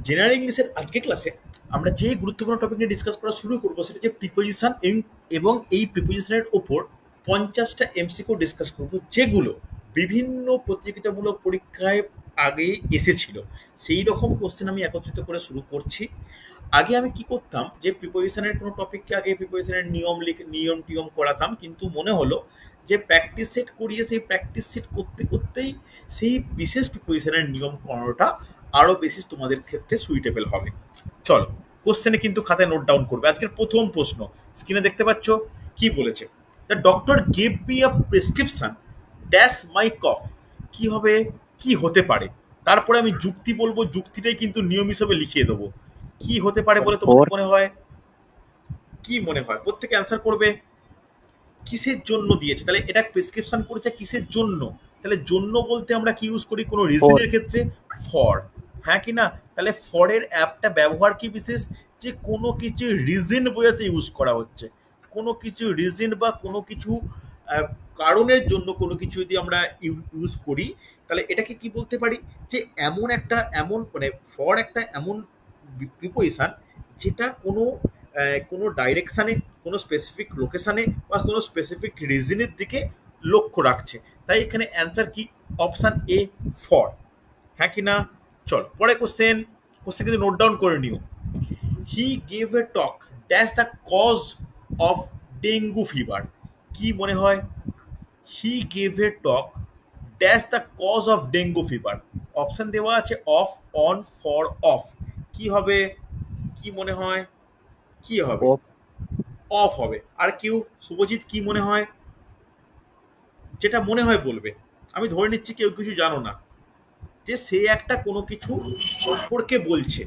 General ইংলিশের আজকের ক্লাসে আমরা যে গুরুত্বপূর্ণ টপিক নিয়ে ডিসকাস করা শুরু করবো সেটা যে প্রিপোজিশন, এবং এই প্রিপোজিশনের ওপর 50টা এমসিকিউ ডিসকাস করব, যেগুলো বিভিন্ন প্রতিযোগিতামূলক পরীক্ষায় আগে এসেছিল। সেই রকম কোশ্চেন আমি একত্রিত করে শুরু করছি। আগে আমি কি করতাম, যে প্রিপোজিশনের কোনো টপিককে আগে প্রিপোজিশনের নিয়ম লিখে নিয়ম টিয়ম করাতাম, কিন্তু মনে হলো যে প্র্যাকটিস সেট করিয়ে সেই প্র্যাকটিস সেট করতে করতেই সেই বিশেষ প্রিপোজিশনের নিয়ম করানোটা আরো বেশি তোমাদের ক্ষেত্রে সুইটেবল হবে। চলো, কোশ্চেনে কিন্তু খাতায় নোট ডাউন করবে। আজকের প্রথম প্রশ্ন স্ক্রিনে দেখতে পাচ্ছ, কি বলেছে? The doctor gave me a prescription dash my cough. কি হবে, কি হতে পারে? তারপরে আমি যুক্তি বলবো, যুক্তিটাই কিন্তু নিয়ম হিসেবে লিখিয়ে দেবো। কি হতে পারে বলে তোমাদের ফোর। মনে হয়? কি মনে হয়? প্রত্যেকে অ্যান্সার করবে। কিসের জন্য দিয়েছে? তাহলে এটা প্রেসক্রিপশন করেছে কিসের জন্য? তাহলে জন্য বলতে আমরা কি ইউজ করি কোনো ফোর। রিজনের ক্ষেত্রে? ফর। হ্যাঁ কি না? তাহলে ফরের অ্যাপটা ব্যবহার কি বিশেষ? যে কোনো কিছু রিজন বোঝাতে ইউজ করা হচ্ছে। কোনো কিছু রিজন বা কোনো কিছু আহ, কারণের জন্য কোনো কিছু যদি আমরা ইউজ করি, তাহলে এটাকে কি বলতে পারি? যে এমন একটা, এমন মানে ফর একটা এমন প্রিপোজিশন যেটা কোনো কোনো ডাইরেকশানে, কোনো স্পেসিফিক লোকেশানে বা কোনো স্পেসিফিক রিজনের দিকে লক্ষ্য রাখছে। তাই এখানে অ্যান্সার কি? Option A, for. হ্যাঁ কি না? চল পরে কোশ্চেন। কোশ্চেন কিন্তু নোট ডাউন করে নিও। He gave a talk dash the cause of dengue fever. কি মনে হয়? He gave a talk dash the cause of dengue fever. Option দেওয়া আছে অফ, অন, ফর, অফ। কি হবে? কি মনে হয়? কি হবে? অফ। অফ হবে। আর কেউ? শুভজিৎ, কি মনে হয়? যেটা মনে হয় বলবে। আমি ধরে নিচ্ছি কেউ কিছু জানো না, যে সে একটা কোনো কিছু সম্পর্কে বলছে।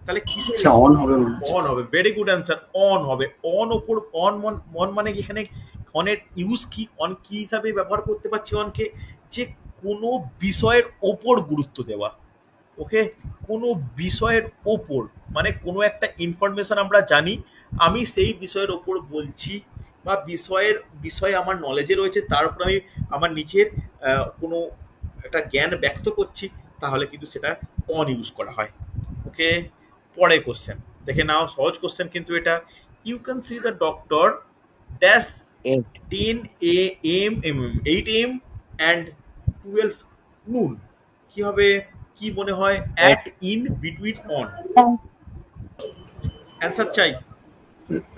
তাহলে কিসের? আচ্ছা, অন হবে মনে হচ্ছে। অন হবে। ভেরি গুড অ্যান্সার, অন হবে। অন ওপর অন, মন মানে কি এখানে? অনের ইউজ কি? অন কি হিসাবে ব্যবহার করতে পারছি অনকে? যে কোনো বিষয়ের ওপর গুরুত্ব দেওয়া। ওকে, কোনো বিষয়ের ওপর, মানে কোনো একটা ইনফরমেশন আমরা জানি, আমি সেই বিষয়ের ওপর বলছি, বা বিষয়ে আমার নলেজে রয়েছে, তার উপর আমি আমার নিজের কোনো একটা জ্ঞান ব্যক্ত করছি, তাহলে কিন্তু সেটা অন ইউজ করা হয়। ওকে, পরে কোশ্চেন দেখে নাও, সহজ কোশ্চেন কিন্তু এটা। You can see the doctor dash eight. 10 AM, 8 AM and 12 noon। কি হবে? কি মনে হয়? Eight. At, in, between, on. Answer চাই।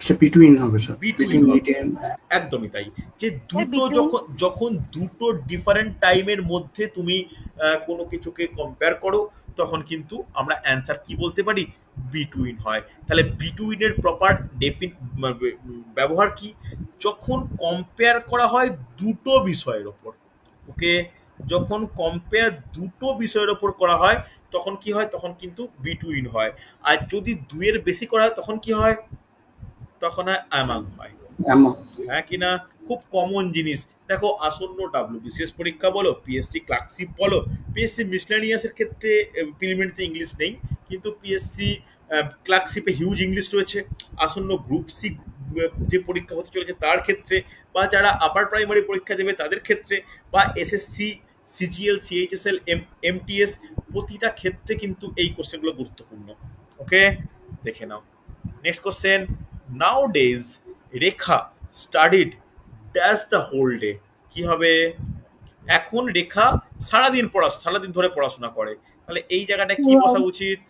সে বিটুইন হবে স্যার, বিটুইন বিটুইন হবে। 8 AM। একদমই তাই। যে স্যার দুটো, বিটুইন। যখন যখন দুটো ডিফারেন্ট টাইমের মধ্যে তুমি কোনো কিছুকে কম্পেয়ার করো, তখন কিন্তু আমরা অ্যান্সার কি বলতে পারি? বিটুইন হয়। তাহলে বিটুইনের প্রপার ব্যবহার কি? যখন কম্পেয়ার করা হয় দুটো বিষয়ের ওপর। ওকে, যখন কম্পেয়ার দুটো বিষয়ের ওপর করা হয়, তখন কি হয়? তখন কিন্তু বিটুইন হয়। আর যদি দুইয়ের বেশি করা হয়, তখন কি হয়? তখন হয় অ্যামাং হয়। এমন। হ্যাঁ কিনা? খুব কমন জিনিস। দেখো, আসন্ন বিসিএস পরীক্ষা বলো, পিএসসি ক্লার্কশিপ বলো, পিএসসি মিসলেনিয়াসের ক্ষেত্রে প্রিলিমিনারিতে ইংলিশ নেই, কিন্তু পিএসসি ক্লার্কশিপে হিউজ ইংলিশ রয়েছে। আসন্ন গ্রুপ সি যে পরীক্ষা হতে চলেছে তার ক্ষেত্রে, বা যারা আপার প্রাইমারি পরীক্ষা দেবে তাদের ক্ষেত্রে, বা এসএসসি, সিজিএল, সিএইচএসএল, এমটিএস, প্রতিটা ক্ষেত্রে কিন্তু এই কোশ্চেনগুলো গুরুত্বপূর্ণ। ওকে, দেখে নাও। Next question. Nowadays Rekha studied dash the whole day. কি হবে? এখন রেখা সারাদিন ধরে পড়াশোনা করে। তাহলে এই জায়গাটা কি বসা উচিত?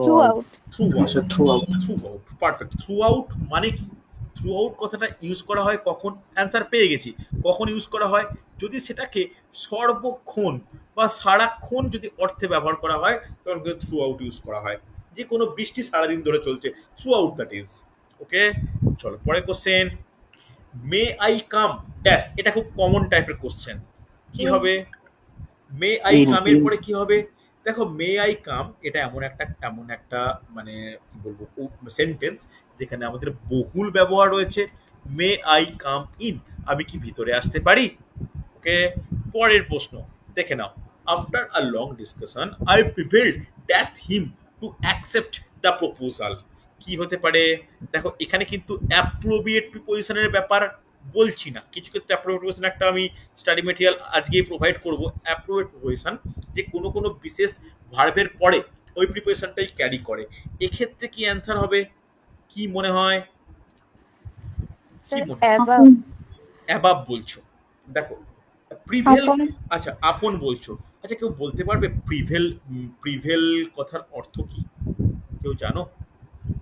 Through out. Through out. Sir through out. Through out, perfect. Through out মানে কি? থ্রু আউট কথাটা ইউজ করা হয় কখন? অ্যান্সার পেয়ে গেছি। কখন ইউজ করা হয়? যদি সেটাকে সর্বক্ষণ বা সারাক্ষণ যদি অর্থে ব্যবহার করা হয়, তখন কিন্তু থ্রু আউট ইউজ করা হয়। যে কোনো বৃষ্টি সারাদিন ধরে চলছে, throughout that is. Okay, চলো পরে question. May I come dash. এটা খুব কমন টাইপের কোশ্চেন। কি হবে? May I in. কামের পরে কি হবে? দেখো, মে আই কাম এটা এমন একটা মানে কি বলবো, সেন্টেন্স যেখানে আমাদের বহুল ব্যবহার রয়েছে। মে আই কাম ইন, আমি কি ভিতরে আসতে পারি? ওকে, পরের প্রশ্ন দেখে নাও। After a long discussion I prevailed dash him to accept the proposal. কি হতে পারে? দেখো, এখানে কিন্তু অ্যাপ্রোপ্রিয়েট প্রিপোজিশনের ব্যাপার বলছি না। কিছু ক্ষেত্রে অ্যাপ্রোপ্রিয়েট প্রিপোজিশন একটা আমি স্টাডি মেটেরিয়াল আজকেই প্রোভাইড করব। অ্যাপ্রোপ্রিয়েট প্রিপোজিশন যে কোনো কোনো বিশেষ ভার্বের পরে ওই প্রিপোজিশনটাই ক্যারি করে। এক্ষেত্রে কি অ্যান্সার হবে? কি মনে হয়? কি স্যার মনে অ্যাবাভ। অ্যাবাব বলছো? দেখো প্রিভেল, আপন। আচ্ছা আপন বলছো। আচ্ছা কেউ বলতে পারবে প্রিভেল, প্রিভেল কথার অর্থ কি? কেউ জানো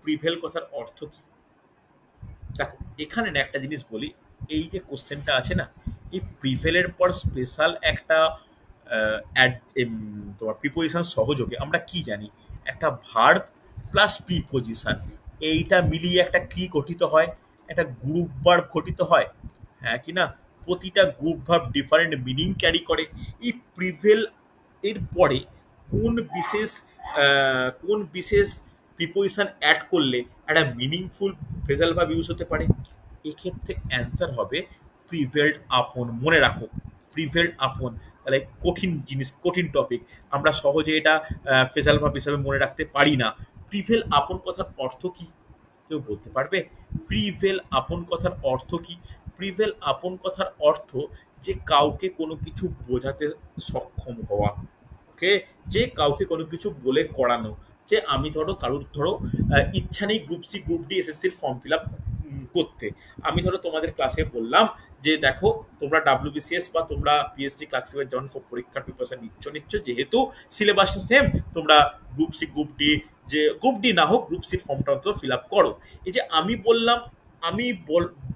প্রিভেল কথার অর্থ কি? দেখো এখানে না একটা জিনিস বলি, এই যে কোশ্চেনটা আছে না, এই প্রিভেলের পর স্পেশাল একটা তোমার প্রিপোজিশন সহযোগে আমরা কি জানি, একটা ভার্ব প্লাস প্রিপোজিশন, এইটা মিলিয়ে একটা কি গঠিত হয়, একটা গ্রুপ ভার্ব গঠিত হয়, হ্যাঁ কি না? প্রতিটা group verb different meaning carry করে। এই প্রিভেল এর পরে কোন বিশেষ প্রিপোজিশন অ্যাড করলে একটা মিনিংফুল ফ্রেজাল ভার্ব ইউজ হতে পারে? এক্ষেত্রে অ্যান্সার হবে প্রিভেলড আপন। মনে রাখো প্রিভেলড আপন, তাহলে কঠিন জিনিস, কঠিন টপিক, আমরা সহজে এটা ফ্রেজাল ভার্ব হিসাবে মনে রাখতে পারি না। প্রিভেল আপন কথার অর্থ কি? কেউ বলতে পারবে প্রিভেল আপন কথার অর্থ কি? প্রিভেল আপন কথার অর্থ যে কাউকে কোনো কিছু বোঝাতে সক্ষম হওয়া, ওকে, যে কাউকে কোনো কিছু বলে করানো। যে আমি ধরো কারোর ধরো ইচ্ছা নেই গ্রুপ সি গ্রুপ ডি এসএসসির ফর্ম ফিল আপ করতে, আমি ধরো তোমাদের ক্লাসে বললাম যে দেখো তোমরা ডাব্লিউবিসিএস বা তোমরা পিএসসি ক্লাস সেভেন যখন পরীক্ষার প্রিপারেশন নিচ্ছ যেহেতু সিলেবাসটা সেম, তোমরা গ্রুপ সি গ্রুপ ডি, যে গ্রুপ ডি না হোক গ্রুপ সির ফর্মটা অন্তত ফিল আপ করো। এই যে আমি বললাম, আমি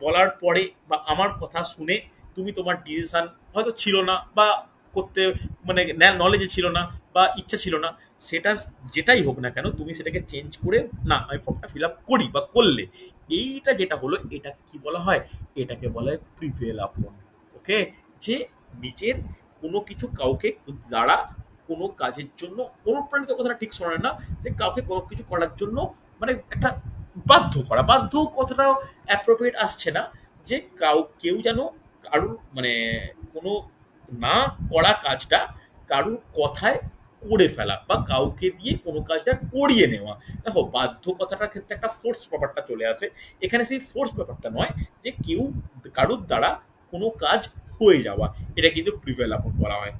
বলার পরে বা আমার কথা শুনে তুমি তোমার ডিসিশন হয়তো ছিল না বা করতে মানে নলেজে ছিল না বা ইচ্ছা ছিল না, সেটা যেটাই হোক না কেন তুমি সেটাকে চেঞ্জ করে না আমি ফর্মটা ফিল আপ করি বা করলে, এইটা যেটা হলো এটাকে কি বলা হয়? এটাকে বলা হয় প্রিভেল আপন। ওকে, যে নিজের কোনো কিছু কাউকে দ্বারা কোনো কাজের জন্য অনুপ্রাণিত, কথাটা ঠিক শোনে না, যে কাউকে কোনো কিছু করার জন্য মানে একটা বাধ্য করা, বাধ্য কথাটাও অ্যাপ্রোপ্রিয়েট আসছে না, যে কেউ যেন কারুর মানে কোনো না করা কাজটা কারুর কথায় করে ফেলা বা কাউকে দিয়ে কোনো কাজটা করিয়ে নেওয়া। দেখো বাধ্য কথাটার ক্ষেত্রে একটা ফোর্স ব্যাপারটা চলে আসে, এখানে সেই ফোর্স ব্যাপারটা নয়, যে কেউ কারুর দ্বারা কোনো কাজ হয়ে যাওয়া, এটা কিন্তু প্রিভেল আপন বলা হয়।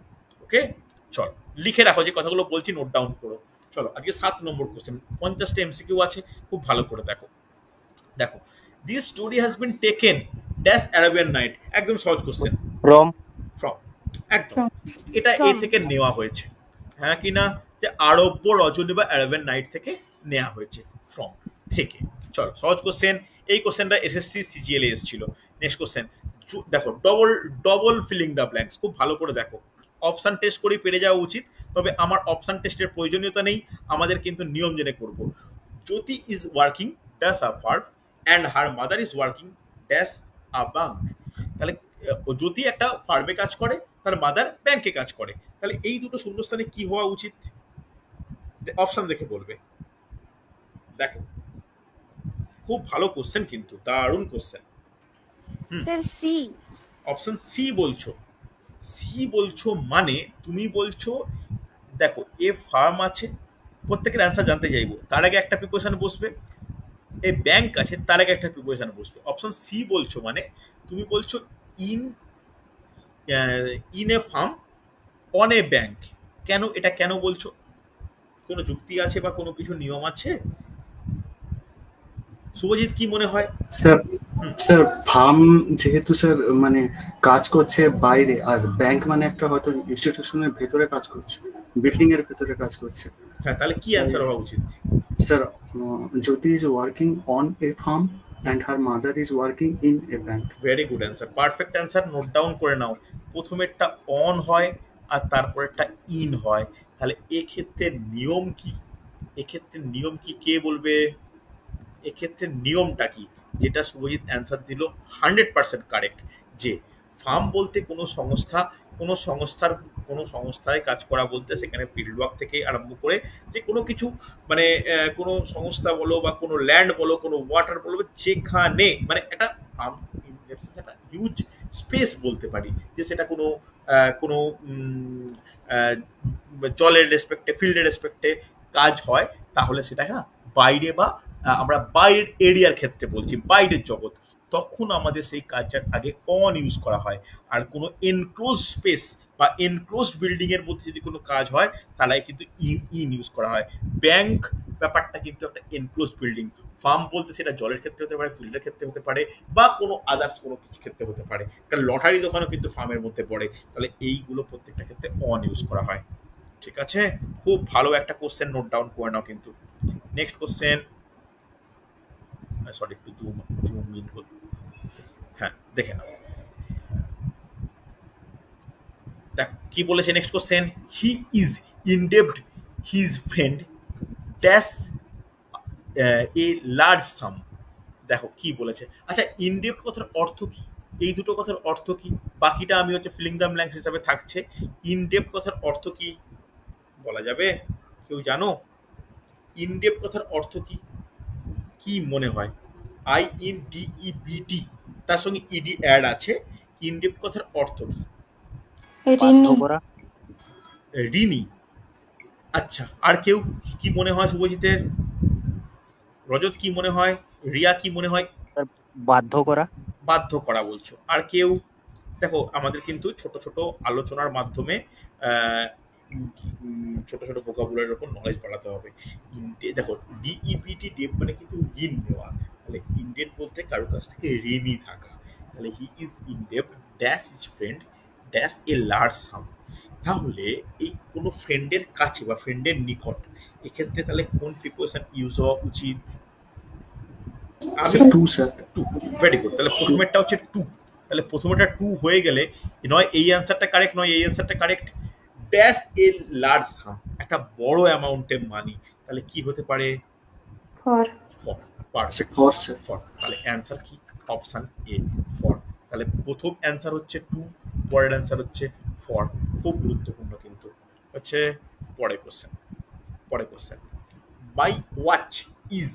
ওকে, চল লিখে রাখো, যে কথাগুলো বলছি নোট ডাউন করো। চলো আজকে 7 নম্বর কোশ্চেন, 50টা এমসিকিউ আছে, খুব ভালো করে দেখো। দেখো this story has been taken dash Arabian night, একদম সহজ কোশ্চেন। from ফ্রম, একদম, From. এটা এ From. থেকে নেওয়া হয়েছে, হ্যাঁ কি না? যে আরব্য রজনী বা অ্যারাবিয়ান নাইট থেকে নেওয়া হয়েছে, ফ্রম থেকে। চলো সহজ কোশ্চেন, এই কোশ্চেনটা এসএসসি সিজিএল এ এসেছিল। নেক্সট কোশ্চেন দেখো, double double filling the blanks, খুব ভালো করে দেখো। অপশন টেস্ট করেই পেরে যাওয়া উচিত, তবে আমার অপশন টেস্টের প্রয়োজনীয়তা নেই, আমাদের কিন্তু নিয়ম জেনে করব। Jyoti is working dash a firm and her mother is working dash a bank. তাহলে জ্যোতি একটা ফার্মে কাজ করে, তার মাদার ব্যাংকে কাজ করে, তাহলে এই দুটো শূন্যস্থানে কি হওয়া উচিত? অপশন দেখে বলবে। দেখো খুব ভালো কোশ্চেন, কিন্তু দারুণ question. Sir C. Option C বলছো? সি বলছো মানে তুমি বলছো, দেখো এ ফার্ম আছে, প্রত্যেকের অ্যান্সার জানতে চাইবো, তার আগে একটা প্রিপোজিশন বসবে। এ ব্যাংক আছে, তার আগে একটা প্রিপোজিশন বসবে। অপশন সি বলছো মানে তুমি বলছো in in a farm on a bank. কেন এটা কেন বলছো? কোনো যুক্তি আছে বা কোনো কিছু নিয়ম আছে? শুভজিৎ কি মনে হয়? স্যার, স্যার ফার্ম যেহেতু স্যার মানে কাজ করছে বাইরে, আর ব্যাংক মানে একটা হয়তো ইনস্টিটিউশনের ভেতরে কাজ করছে, বিল্ডিং এর ভেতরে কাজ করছে। হ্যাঁ, তাহলে কি অ্যান্সার হওয়া উচিত? Sir Jyoti is working on a farm and her mother is working in a bank. Very good answer, perfect answer, note down করে নাও। প্রথমেরটা অন হয় আর তারপরেরটা ইন হয়, তাহলে এক্ষেত্রে নিয়ম কি? এক্ষেত্রে নিয়ম কি কে বলবে? এক্ষেত্রে নিয়মটা কি? যেটা শুভজিৎ অ্যান্সার দিল 100% কারেক্ট, যে ফার্ম বলতে কোনো সংস্থা, কোনো সংস্থায় কাজ করা বলতে সেখানে ফিল্ড ওয়ার্ক থেকে আরম্ভ করে যে কোনো কিছু মানে কোনো সংস্থা বলো বা কোনো ল্যান্ড বলো, কোনো ওয়াটার বলো, যেখানে মানে একটা একটা হিউজ স্পেস বলতে পারি, যে সেটা কোনো কোনো জলের রেসপেক্টে, ফিল্ডের রেসপেক্টে কাজ হয়, তাহলে সেটা হ্যাঁ বাইরে বা আমরা বাইরের এরিয়ার ক্ষেত্রে বলছি, বাইরের জগৎ, তখন আমাদের সেই কাজটার আগে অন ইউজ করা হয়। আর কোনো এনক্লোজ স্পেস বা এনক্লোজড বিল্ডিং এর মধ্যে যদি কোনো কাজ হয় তাহলে কিন্তু ইন ইউজ করা হয়। ব্যাংক ব্যাপারটা কিন্তু একটা এনক্লোজড বিল্ডিং। ফার্ম বলতে সেটা জলের ক্ষেত্রে হতে পারে, ফিল্ডের ক্ষেত্রে হতে পারে, বা কোনো আদার্স কোনো কিছু ক্ষেত্রে হতে পারে। একটা লটারি দোকানও কিন্তু ফার্মের মধ্যে পড়ে। তাহলে এইগুলো প্রত্যেকটা ক্ষেত্রে অন ইউজ করা হয়। ঠিক আছে, খুব ভালো একটা কোশ্চেন, নোট ডাউন করে নাও কিন্তু। নেক্সট কোশ্চেন, সরি একটু জুম জুম ইন কর, হ্যাঁ দেখে নাও। দেখ কি বলেছে next question, he is indebted his friend dash a large sum. দেখো কি বলেছে। আচ্ছা, ইনডেপথ কথার অর্থ কি? এই দুটো কথার অর্থ কি? বাকিটা আমি হচ্ছে ফিলিং দ্য ব্ল্যাঙ্কস হিসাবে থাকছে। ইনডেপথ কথার অর্থ কি বলা যাবে? কেউ জানো ইনডেপথ কথার অর্থ কি? কি মনে হয়? INDEBT, তার সঙ্গে ইডি অ্যাড আছে। ইনডেপথ কথার অর্থ কি? ঋণী, ঋণী। আচ্ছা, আর কেউ কি মনে হয়? শুভজিতের, রজত কি মনে হয়? রিয়া কি মনে হয়? বাধ্য করা। বাধ্য করা বলছো। আর কেউ? দেখো আমাদের কিন্তু ছোট ছোট আলোচনার মাধ্যমে ছোট ছোট ভোকাবুলারির উপর নলেজ বাড়াতে হবে। দেখো ডিইপিটি ডেপ মানে কিন্তু ঋণ নেওয়া। তাহলে ইনডেট বলতে কারোর কাছ থেকে ঋণই থাকা। তাহলে he is in debt dash is friend dash a large sum. তাহলে এই কোনো ফ্রেন্ডের কাছে বা ফ্রেন্ডের নিকট, এক্ষেত্রে তাহলে কোন প্রিপোজিশন ইউজ হওয়া উচিত? আমি to sir. To, very good. তাহলে প্রথমেরটা হচ্ছে টু। তাহলে প্রথমেরটা টু হয়ে গেলে নয় এই অ্যান্সারটা কারেক্ট, নয় এই অ্যান্সারটা কারেক্ট। ড্যাশ এ লার্জ সাম, একটা বড় অ্যামাউন্টের মানি। তাহলে কি হতে পারে? For, for sir. ফর। তাহলে অ্যান্সার কি? Option A, for. তাহলে প্রথম অ্যান্সার হচ্ছে টু, পরের অ্যান্সার হচ্ছে ফর। খুব গুরুত্বপূর্ণ কিন্তু। হচ্ছে পরের কোশ্চেন, পরের question, my watch is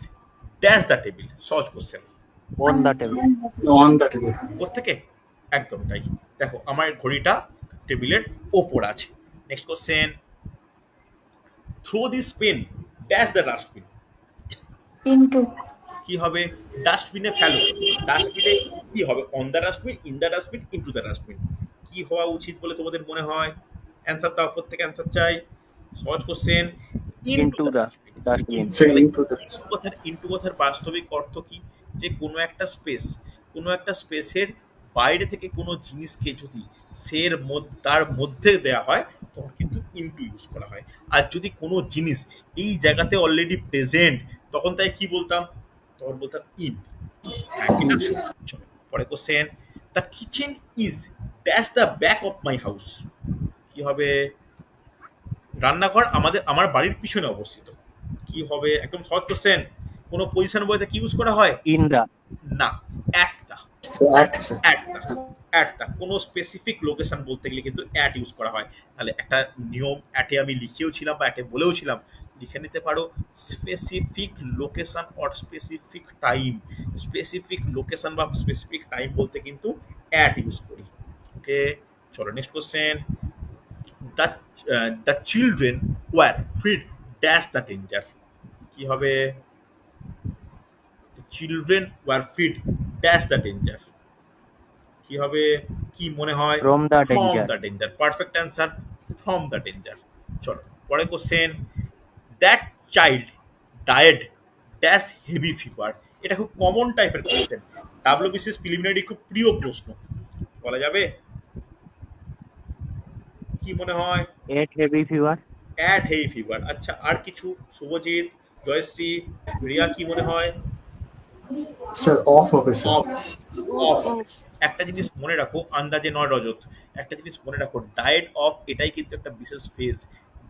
dash the table. সহজ question. On the table. On the table. কোত্থেকে? একদম তাই। দেখো আমার ঘড়িটা টেবিলের ওপর আছে। Next question, throw this pen dash the dustbin. Into, কি হবে? ডাস্টবিনে ফেলো। ডাস্টবিনে কি হবে? On the dustbin, in the dustbin, into the dustbin. কি হওয়া উচিত বলে তোমাদের মনে হয়? অ্যান্সার দাও, প্রত্যেকে অ্যান্সার চাই। সহজ question, into Into the the dustbin. dustbin. Into কথার বাস্তবিক অর্থ কি? যে কোনো একটা স্পেস, কোনো একটা স্পেসের বাইরে থেকে কোনো জিনিসকে যদি তার মধ্যে দেওয়া হয় তখন কিন্তু ইনটু ইউজ করা হয়। আর যদি কোনো জিনিস এই জায়গাতে অলরেডি প্রেজেন্ট তখন তাই কি বলতাম? তখন বলতাম ইন। চলো পরে question, the kitchen is dash the back of my house. কি হবে? রান্নাঘর আমার বাড়ির পিছনে অবস্থিত। কি হবে? একদম সহজ কোশ্চেন। কোনো পজিশন বইতে কি ইউজ করা হয়? In the. না, অ্যাট দা। অ্যাট দা কোনো স্পেসিফিক লোকেশন বলতে গেলে কিন্তু অ্যাট ইউজ করা হয়। তাহলে একটা নিয়ম অ্যাটে আমি লিখেও ছিলাম বা অ্যাটে বলেও ছিলাম, লিখে নিতে পারো specific location or specific time. Specific location বা স্পেসিফিক টাইম বলতে কিন্তু অ্যাট ইউজ করি। ওকে, চলো next question, the children were ফ্রিড dash the danger. কি হবে? Children were ফ্রিড dash the danger. কি হবে? কি মনে হয়? From the from danger. The danger. Perfect answer, from the danger. চলো পরে question, that child died dash heavy fever. এটা খুব কমন টাইপের কোশ্চেন, ডাব্লিউবিসিএস প্রিলিমিনারি খুব প্রিয় প্রশ্ন। বলা যাবে? কি মনে হয়? At heavy fever. At heavy fever. আচ্ছা, আর কিছু? শুভজিৎ, জয়শ্রী, রিয়া কি মনে হয়? স্যার অফ হবে স্যার। অফ। অফ। একটা জিনিস মনে রাখো, আন্দাজে নয় রজত, একটা জিনিস মনে রাখো, ডায়েট অফ এটাই কিন্তু একটা বিশেষ ফেজ।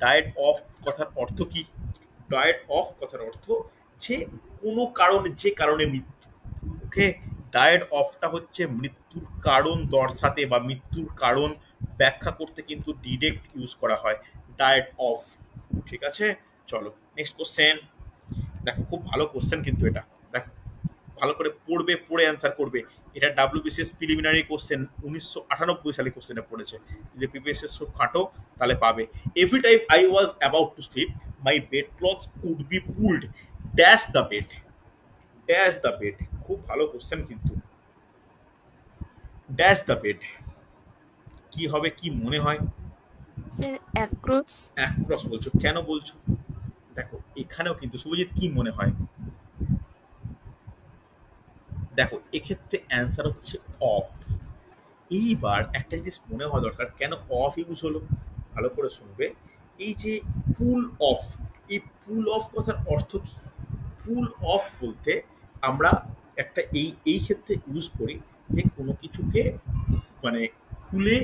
ডায়েট অফ কথার অর্থ কি? ডায়েট অফ কথার অর্থ যে কোনো কারণে, যে কারণে মৃত্যু। ওকে, ডায়েট অফটা হচ্ছে মৃত্যুর কারণ দর্শাতে বা মৃত্যুর কারণ ব্যাখ্যা করতে কিন্তু ডিরেক্ট ইউজ করা হয় ডায়েট অফ। ঠিক আছে, চলো নেক্সট কোশ্চেন। দেখো খুব ভালো কোশ্চেন কিন্তু এটা। দেখো ভালো করে পড়বে, পড়ে অ্যান্সার করবে। এটা ডাব্লিউবিসিএস প্রিলিমিনারি কোশ্চেন 1998 সালে কোশ্চেনে পড়েছে। যদি প্রিভিয়াস খুব খাটো তাহলে পাবে। Every time I was about to sleep my bed cloth could be pulled dash the bed. Dash the bed, খুব ভালো কোশ্চেন কিন্তু। ড্যাশ দ্য বেড কি হবে? কি মনে হয়? Sir, across. অ্যাক্রস বলছো, কেন বলছো? দেখো এখানেও কিন্তু শুভজিৎ কি মনে হয়? দেখো এক্ষেত্রে অ্যান্সার হচ্ছে অফ। এইবার একটা জিনিস মনে হওয়া দরকার, কেন অফ ইউজ হলো? ভালো করে শুনবে। এই যে পুল অফ, এই পুল অফ কথার অর্থ কি? পুল অফ বলতে আমরা একটা এই ক্ষেত্রে ইউজ করি যে কোনো কিছুকে মানে খুলে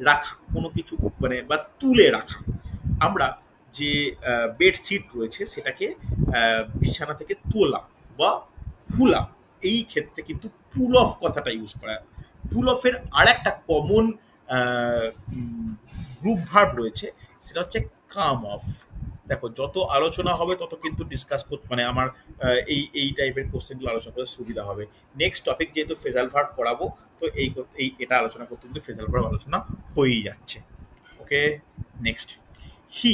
রাখা, কোনো কিছু মানে বা তুলে রাখা। আমরা যে বেডশিট রয়েছে সেটাকে বিছানা থেকে তোলা বা খুলা, এই ক্ষেত্রে কিন্তু পুল অফ কথাটা ইউজ করা হয়। পুল অফের আর একটা কমন গ্রুপ ভার্ব রয়েছে, সেটা হচ্ছে কাম অফ। দেখো যত আলোচনা হবে তত কিন্তু ডিসকাস করতে মানে আমার এই টাইপের কোশ্চেনগুলো আলোচনা করতে সুবিধা হবে। নেক্সট টপিক যেহেতু ফেজাল ভার্ব পড়াবো, তো এটা আলোচনা করতে কিন্তু ফেজাল ভার্ব আলোচনা হয়েই যাচ্ছে। Okay, next. He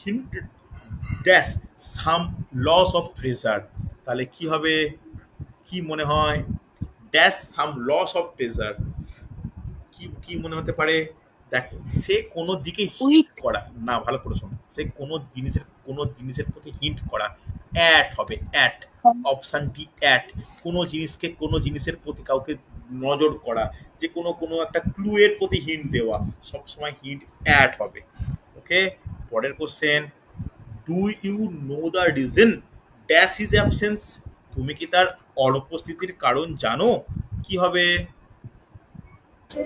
hinted dash some loss of treasure, তাহলে কি হবে? কি মনে হয়? Dash some loss of treasure, কি কি মনে হতে পারে? দেখো সে কোনো দিকে হিট With. করা না, ভালো করে শোনো, সে কোনো জিনিসের প্রতি হিন্ট করা, অ্যাট হবে, অ্যাট। Option D at. কোনো জিনিসকে কোনো জিনিসের প্রতি কাউকে নজর করা, যে কোনো একটা ক্লু এর প্রতি হিন্ট দেওয়া, সবসময় হিন্ট অ্যাট হবে। ওকে, পরের question. Do you know the reason dash is absence, তুমি কি তার অনুপস্থিতির কারণ জানো? কি হবে?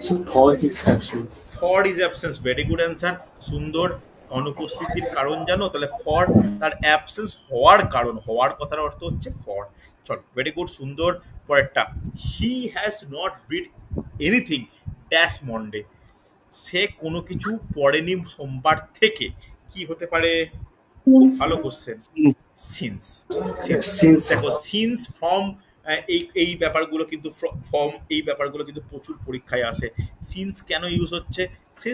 So for his absence. For is absence, very good answer, সুন্দর। অনুপস্থিতির কারণ জানো, তাহলে ফর তার অ্যাবসেন্স হওয়ার কারণ, হওয়ার কথার অর্থ হচ্ছে ফর। চল, ভেরি গুড, সুন্দর। পরেরটা, he has not read anything dash Monday, সে কোনো কিছু পড়েনি সোমবার থেকে, কি হতে পারে? খুব Means. ভালো কোশ্চেন। সিন্স। Yes, since. দেখো সিন্স ফ্রম, এই ব্যাপারগুলো কিন্তু ফর্ম, এই ব্যাপারগুলো কিন্তু প্রচুর পরীক্ষায় আসে। সিন্স কেন ইউজ হচ্ছে? সে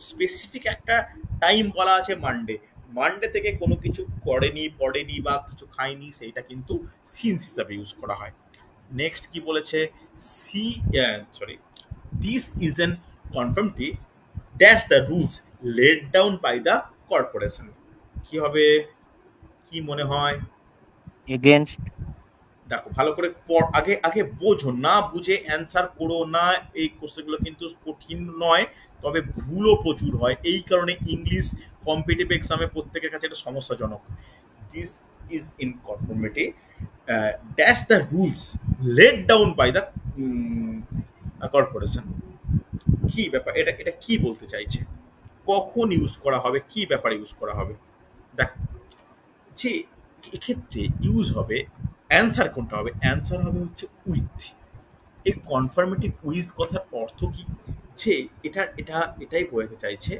স্পেসিফিক একটা টাইম বলা আছে মানডে, মানডে থেকে কোনো কিছু করেনি, পড়েনি বা কিছু খায়নি, সেইটা কিন্তু সিন্স হিসাবে ইউজ করা হয়। নেক্সট কি বলেছে? This is an conformity dash the rules laid down by the corporation, কি হবে? কি মনে হয়? against, দেখো ভালো করে আগে আগে বোঝো, না বুঝে অ্যান্সার করো না। এই কোশ্চেনগুলো কিন্তু কঠিন নয়, তবে ভুলও প্রচুর হয়, এই কারণে ইংলিশ কম্পিটিটিভ এক্সামে প্রত্যেকের কাছে এটা সমস্যাজনক। This is in conformity dash the rules laid down by the corporation, কি ব্যাপার? এটা এটা কি বলতে চাইছে? কখন ইউজ করা হবে? কি ব্যাপারে ইউজ করা হবে? দেখো যে এক্ষেত্রে ইউজ হবে, অ্যান্সার কোনটা হবে? অ্যান্সার হবে হচ্ছে উইথ। এই কনফার্মেটিভ উইথ কথার অর্থ কি? যে এটাই বোঝাতে চাইছে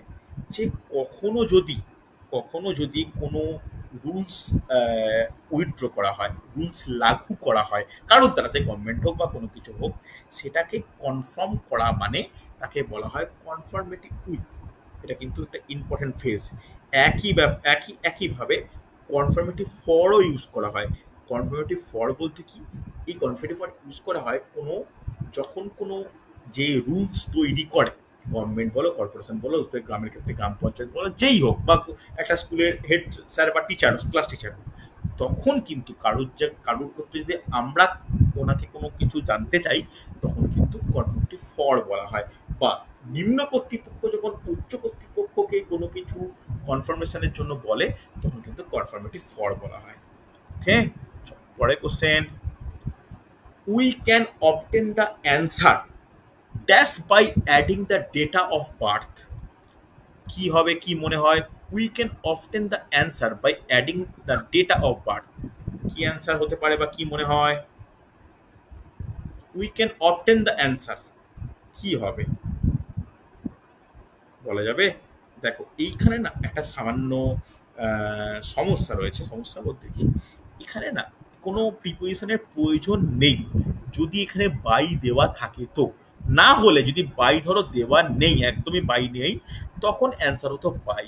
যে কখনো যদি কোনো রুলস উইথড্র করা হয়, রুলস লাগু করা হয় কারোর দ্বারা, সে গভর্নমেন্ট হোক বা কোনো কিছু হোক, সেটাকে কনফার্ম করা মানে তাকে বলা হয় কনফার্মেটিভ উইথ। এটা কিন্তু একটা ইম্পর্টেন্ট ফেজ। একইভাবে কনফার্মেটিভ ফরও ইউজ করা হয়। কনফার্মেটিভ ফর বলতে কি? এই কনফার্মেটিভ ফর ইউজ করা হয় যখন কোনো যে রুলস তৈরি করে, গভর্নমেন্ট বলো, কর্পোরেশন বলো, গ্রামের ক্ষেত্রে গ্রাম পঞ্চায়েত বলো, যেই হোক, বা একটা স্কুলের হেড স্যার বা টিচার, ক্লাস টিচার, তখন কিন্তু কারোর ক্ষেত্রে যদি আমরা ওনাকে কোনো কিছু জানতে চাই, তখন কিন্তু কনফার্মেটিভ ফর বলা হয়। বা নিম্ন কর্তৃপক্ষ যখন উচ্চ কর্তৃপক্ষকে কোনো কিছু কনফার্মেশনের জন্য বলে, তখন কিন্তু কনফার্মেটিভ ফর বলা হয়। ওকে, পরে question. We can obtain the answer dash by adding the data of birth, কি হবে? কি মনে হয়? We can obtain the answer by adding the data of birth, কি অ্যান্সার হতে পারে বা কি মনে হয়? We can obtain the answer কি হবে বলা যাবে? দেখো এইখানে না একটা সামান্য সমস্যা রয়েছে। সমস্যা বলতে কি, এখানে না কোনো প্রিপোজিশনের প্রয়োজন নেই যদি এখানে বাই দেওয়া থাকে। তো না হলে যদি বাই ধরো দেওয়া নেই, একদমই বাই নেই, তখন অ্যান্সার হতো by.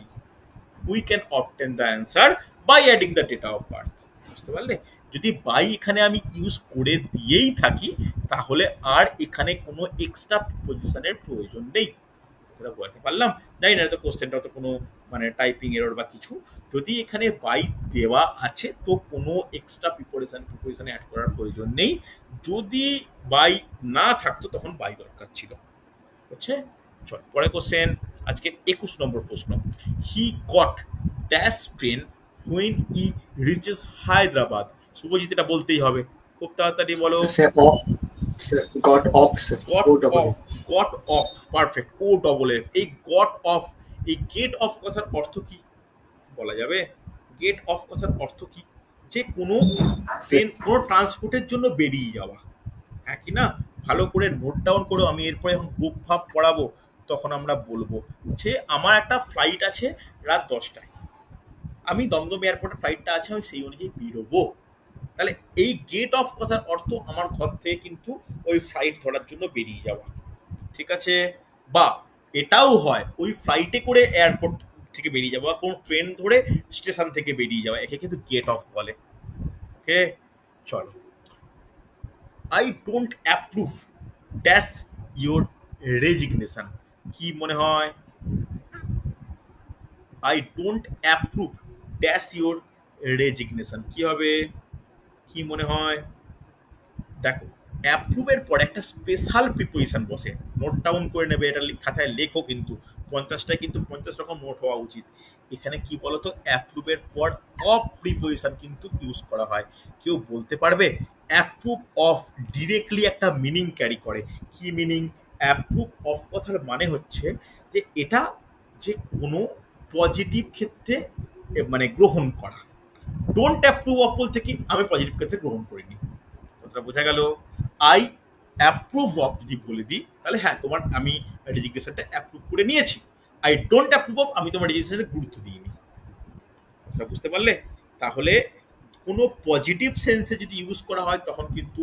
We can obtain the answer by adding the data of birth, বুঝতে পারলে? যদি বাই এখানে আমি ইউজ করে দিয়েই থাকি, তাহলে আর এখানে কোনো এক্সট্রা প্রিপোজিশনের প্রয়োজন নেই। কথাটা বোঝাতে পারলাম? জানি না, এটা তো কোশ্চেনটা তো কোনো মানে টাইপিং এরর বা কিছু। যদি এখানে বাই দেওয়া আছে তো কোনো এক্সট্রা প্রিপোজিশন অ্যাড করার প্রয়োজন নেই। যদি বাই না থাকতো তখন বাই দরকার ছিল। হচ্ছে চল পরে কোশ্চেন, আজকে 21 নম্বর প্রশ্ন। He got dash train when he reaches Hyderabad. Shubhojit এটা বলতেই হবে, খুব তাড়াতাড়ি বলো। Sir off, sir got off, sir got O double off, got off, perfect, O double F. এই গট অফ, এই গেট অফ কথার অর্থ কি বলা যাবে? গেট অফ কথার অর্থ কি? যে কোনো ট্রেন, কোনো ট্রান্সপোর্টের জন্য বেরিয়ে যাওয়া, হ্যাঁ কি না? ভালো করে নোট ডাউন করো, আমি এরপরে যখন গ্রুপ ভাব পড়াবো তখন আমরা বলবো যে আমার একটা ফ্লাইট আছে রাত 10টায়, আমি দমদম এয়ারপোর্টে ফ্লাইটটা আছে, আমি সেই অনুযায়ী বেরোবো। তাহলে এই গেট অফ কথার অর্থ আমার ঘর থেকে কিন্তু ওই ফ্লাইট ধরার জন্য বেরিয়ে যাওয়া, ঠিক আছে? বা এটাও হয় ওই ফ্লাইটে করে এয়ারপোর্ট থেকে বেরিয়ে যাওয়া, কোনো ট্রেন ধরে স্টেশন থেকে বেরিয়ে যাওয়া, একে কিন্তু গেট অফ বলে। ওকে চলো, I don't approve dash your resignation. কি মনে হয়? I don't approve dash your resignation কি হবে? কি মনে হয়? দেখো, অ্যাপ্রুভের পর একটা স্পেশাল প্রিপোজিশন বসে, নোট ডাউন করে নেবে, এটা খাতায় লেখো কিন্তু 50টায় কিন্তু 50 রকম নোট হওয়া উচিত। এখানে কি বলতো, অ্যাপ্রুভের পর অফ প্রিপোজিশন কিন্তু ইউজ করা হয়। কেউ বলতে পারবে অ্যাপ্রুভ অফ ডিরেক্টলি একটা মিনিং ক্যারি করে? কি মিনিং? অ্যাপ্রুভ অফ কথার মানে হচ্ছে যে এটা যে কোনো পজিটিভ ক্ষেত্রে মানে গ্রহণ করা। ডোন্ট অ্যাপ্রুভ অফ বলতে কি আমি পজিটিভ ক্ষেত্রে গ্রহণ করিনি, কথাটা বোঝা গেল? আই অ্যাপ্রুভ অফ যদি বলে দিই তাহলে হ্যাঁ তোমার আমি রেজিগনেশনটা অ্যাপ্রুভ করে নিয়েছি। আই ডোন্ট অ্যাপ্রুভ অফ আমি তোমার রেজিগনেশনে গুরুত্ব দিইনি। কথাটা বুঝতে পারলে? তাহলে কোনো পজিটিভ সেন্সে যদি ইউজ করা হয় তখন কিন্তু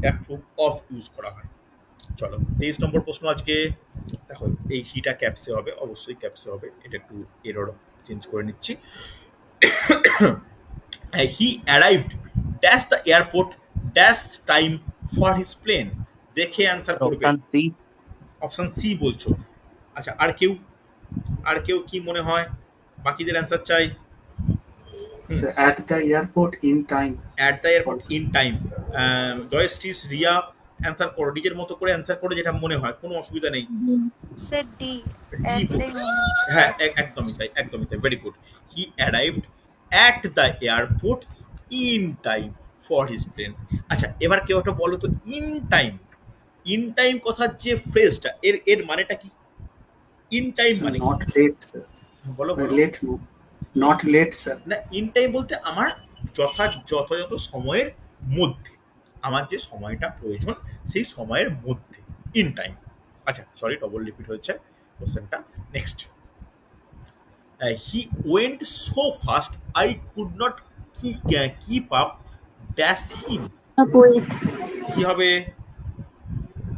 অ্যাপ্রুভ অফ ইউজ করা হয়। চলো 23 নম্বর প্রশ্ন আজকে। দেখো এই হিটা ক্যাপসে হবে, অবশ্যই ক্যাপসে হবে, এটা একটু এরর চেঞ্জ করে নিচ্ছি। He arrived dash the airport dash time for his plane. দেখে অ্যান্সার করবে। Option C. অপশন সি বলছো? আচ্ছা, আর কেউ, আর কেউ কি মনে হয়? বাকিদের অ্যান্সার চাই। Sir at the airport in time. At the airport in time. জয়শ্রীস, রিয়া অ্যান্সার করো, নিজের মতো করে অ্যান্সার করো, যেটা মনে হয়, কোনো অসুবিধা নেই। স্যার ডি, ডি হ্যাঁ একদমই তাই, একদমই তাই, very good. He arrived at the airport in time for his plane. আচ্ছা এবার কেউ একটা বলো তো, ইন টাইম, ইন টাইম কথার যে ফ্রেজটা এর এর মানেটা কি? ইন টাইম মানে কি? নট লেট স্যার, বলো বলো। Late no, not late sir. না, ইন টাইম বলতে আমার যথাযথ সময়ের মধ্যে, আমার যে সময়টা প্রয়োজন সেই সময়ের মধ্যে, ইন টাইম। আচ্ছা সরি, ডবল রিপিট হয়েছে কোশ্চেনটা। Next, he went so fast I could not keep up dash him. With. কি হবে?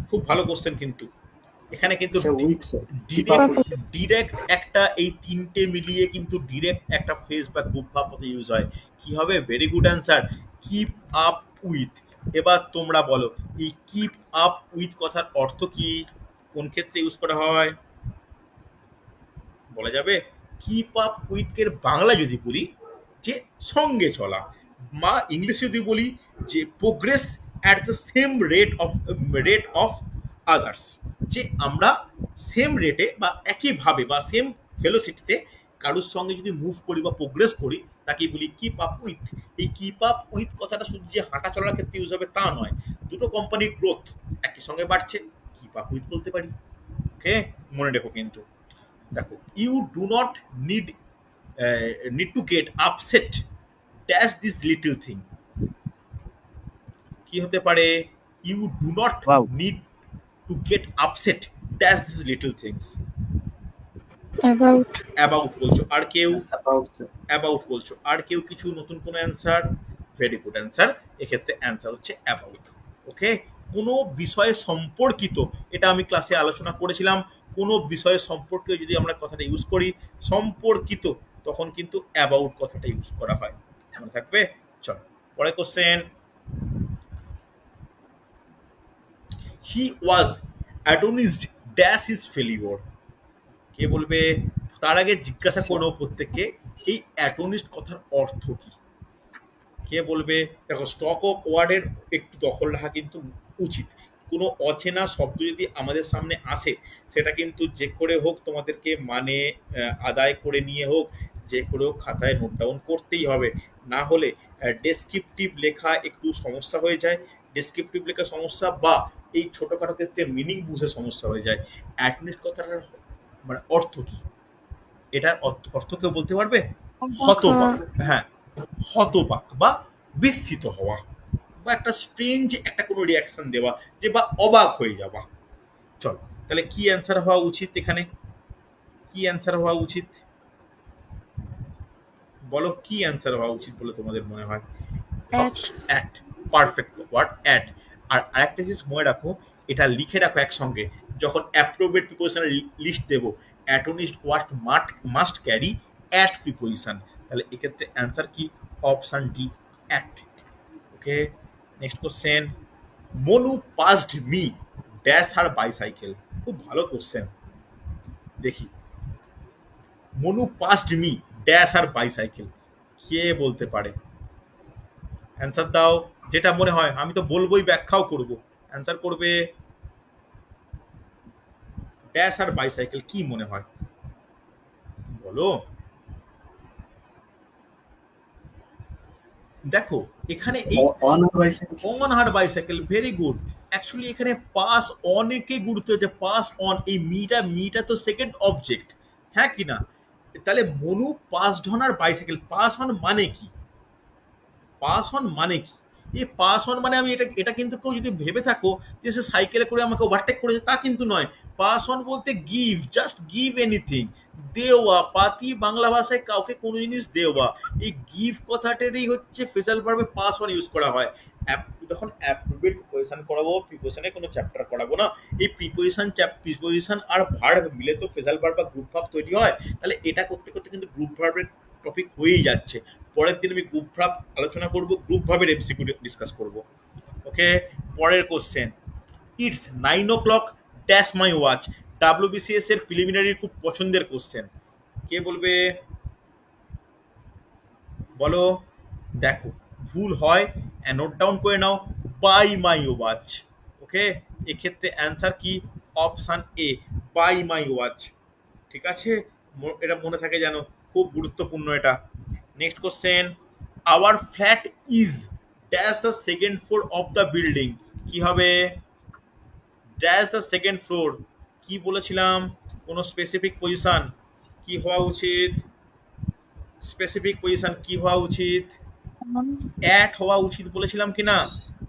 খুব ভালো কোশ্চেন কিন্তু এখানে কিন্তু sir with sir, keep up with. Direct একটা, এই তিনটে মিলিয়ে কিন্তু ডিরেক্ট একটা ফ্রেজ বা গ্রুপ ভাব মতো ইউজ হয়। কি হবে? Very good answer, keep up with. এবার তোমরা বলো এই কিপ আপ উইথ কথার অর্থ কি, কোন ক্ষেত্রে ইউজ করা হয় বলা যাবে? কিপ আপ উইথ এর বাংলা যদি বলি যে সঙ্গে চলা, বা ইংলিশে যদি বলি যে progress at the same rate of others, যে আমরা সেম রেটে বা একইভাবে বা সেম ভেলোসিটিতে কারোর সঙ্গে যদি মুভ করি বা প্রোগ্রেস করি তাকে বলি কিপ আপ উইথ। এই কিপ আপ উইথ কথাটা শুধু যে হাঁটা চলার ক্ষেত্রে ইউজ হবে তা নয়, দুটো কোম্পানির গ্রোথ একই সঙ্গে বাড়ছে, কিপ আপ উইথ বলতে পারি। ওকে, মনে রেখো কিন্তু। দেখো, you do not need to get upset dash this little thing. কি হতে পারে? You do not Wow. Need to get upset dash this little things. About. About বলছো, আর কেউ? About sir. অ্যাবাউট বলছো, আর কেউ কিছু নতুন কোনো অ্যান্সার? ভেরি গুড অ্যান্সার, এক্ষেত্রে অ্যান্সার হচ্ছে অ্যাবাউট। ওকে, কোনো বিষয়ে সম্পর্কিত, এটা আমি ক্লাসে আলোচনা করেছিলাম, কোনো বিষয়ে সম্পর্কে যদি আমরা কথাটা ইউজ করি সম্পর্কিত, তখন কিন্তু অ্যাবাউট কথাটা ইউজ করা হয়, মনে থাকবে? চলো পরে question. He was admonished dash his failure. কে বলবে? তার আগে জিজ্ঞাসা করে নেবো প্রত্যেককে, এই অ্যাটনিস্ট কথার অর্থ কি? কে বলবে? দেখো, স্টক অফ ওয়ার্ডের একটু দখল রাখা কিন্তু উচিত। কোনো অচেনা শব্দ যদি আমাদের সামনে আসে, সেটা কিন্তু যে করে হোক তোমাদেরকে মানে আদায় করে নিয়ে হোক, যে করে হোক খাতায় নোট ডাউন করতেই হবে। না হলে ডেসক্রিপটিভ লেখা একটু সমস্যা হয়ে যায়, ডেসক্রিপটিভ লেখা সমস্যা বা এই ছোটোখাটো ক্ষেত্রে মিনিং বুঝে সমস্যা হয়ে যায়। অ্যাটলিস্ট কথাটার মানে অর্থ কি? এটার অর্থ কেউ বলতে পারবে? হতবাক, হ্যাঁ, হতবাক বা বিস্মিত হওয়া, বা একটা স্ট্রেঞ্জ একটা কোনো রিয়াকশন দেওয়া, যে বা অবাক হয়ে যাওয়া। চলো, তাহলে কি অ্যান্সার হওয়া উচিত এখানে? কি অ্যান্সার হওয়া উচিত? বলো, কি অ্যান্সার হওয়া উচিত বলে তোমাদের মনে হয়? At. At, perfect word at. আর আরেকটা জিনিস মনে রাখো, এটা লিখে রাখো একসঙ্গে, যখন অ্যাপ্রোপ্রিয়েট প্রিপোজিশনের লিস্ট দেবো, অ্যাটনিস্ট word must carry at preposition. তাহলে এক্ষেত্রে অ্যান্সার কি? Option D, at. Okay, next question. Manu passed me dash her bicycle. খুব ভালো কোশ্চেন। দেখি, Manu passed me dash her bicycle, কে বলতে পারে? অ্যান্সার দাও, যেটা মনে হয়। আমি তো বলবোই, ব্যাখ্যাও করব। অ্যান্সার করবে ড্যাশ আর বাইসাইকেল, কি মনে হয় বলো? দেখো, এখানে এই on bicycle. On her bicycle, very good. Actually এখানে পাস অনেকে গুরুত্ব হচ্ছে, পাস অন, এই মিটা তো সেকেন্ড অবজেক্ট, হ্যাঁ কি না? তাহলে Manu passed on her bicycle, pass on মানে কি? পাস অন মানে কি? এই পাস অন মানে, আমি এটা এটা কিন্তু কেউ যদি ভেবে থাকো যে সে সাইকেলে করে আমাকে ওভারটেক করেছে, তা কিন্তু নয়। পাস অন বলতে গিভ, জাস্ট গিভ এনিথিং, দেওয়া। পাতি বাংলা ভাষায় কাউকে কোনো জিনিস দেওয়া। এই গিভ কথাটারই হচ্ছে ফ্রেজাল ভার্বে পাস অন ইউজ করা হয়। যখন অ্যাপ্রোপ্রিয়েট প্রিপোজিশন করাবো, প্রিপোজিশনে কোনো চ্যাপ্টার করাবো না, এই প্রিপোজিশন আর ভার্ব মিলে তো ফ্রেজাল ভার্ব বা গ্রুপ ভার্ব তৈরি হয়। তাহলে এটা করতে করতে কিন্তু গ্রুপ ভার্বের টপিক হয়েই যাচ্ছে। পরের দিন আমি গ্রুপ ভার্ব আলোচনা করব, গ্রুপ ভার্বের এমসিকিউ ডিসকাস করব। ওকে, পরের question. It's 9 o'clock dash my watch, WBCS এর প্রিলিমিনারি খুব পছন্দের কোশ্চেন। কে বলবে? বলো। দেখো, ভুল হয় নোট ডাউন করে নাও, বাই মাই ওয়াচ। ওকে, এক্ষেত্রে অ্যান্সার কি? Option A, by my watch. ঠিক আছে, এটা মনে থাকে যেন, খুব গুরুত্বপূর্ণ এটা। Next question. Our flat is dash the second floor of the building, কি হবে? ড্যাশ দ্য সেকেন্ড ফ্লোর, কি বলেছিলাম? কোনো স্পেসিফিক পজিশন, কি হওয়া উচিত? স্পেসিফিক পজিশন কি হওয়া উচিত? On. অ্যাট হওয়া উচিত বলেছিলাম কি না?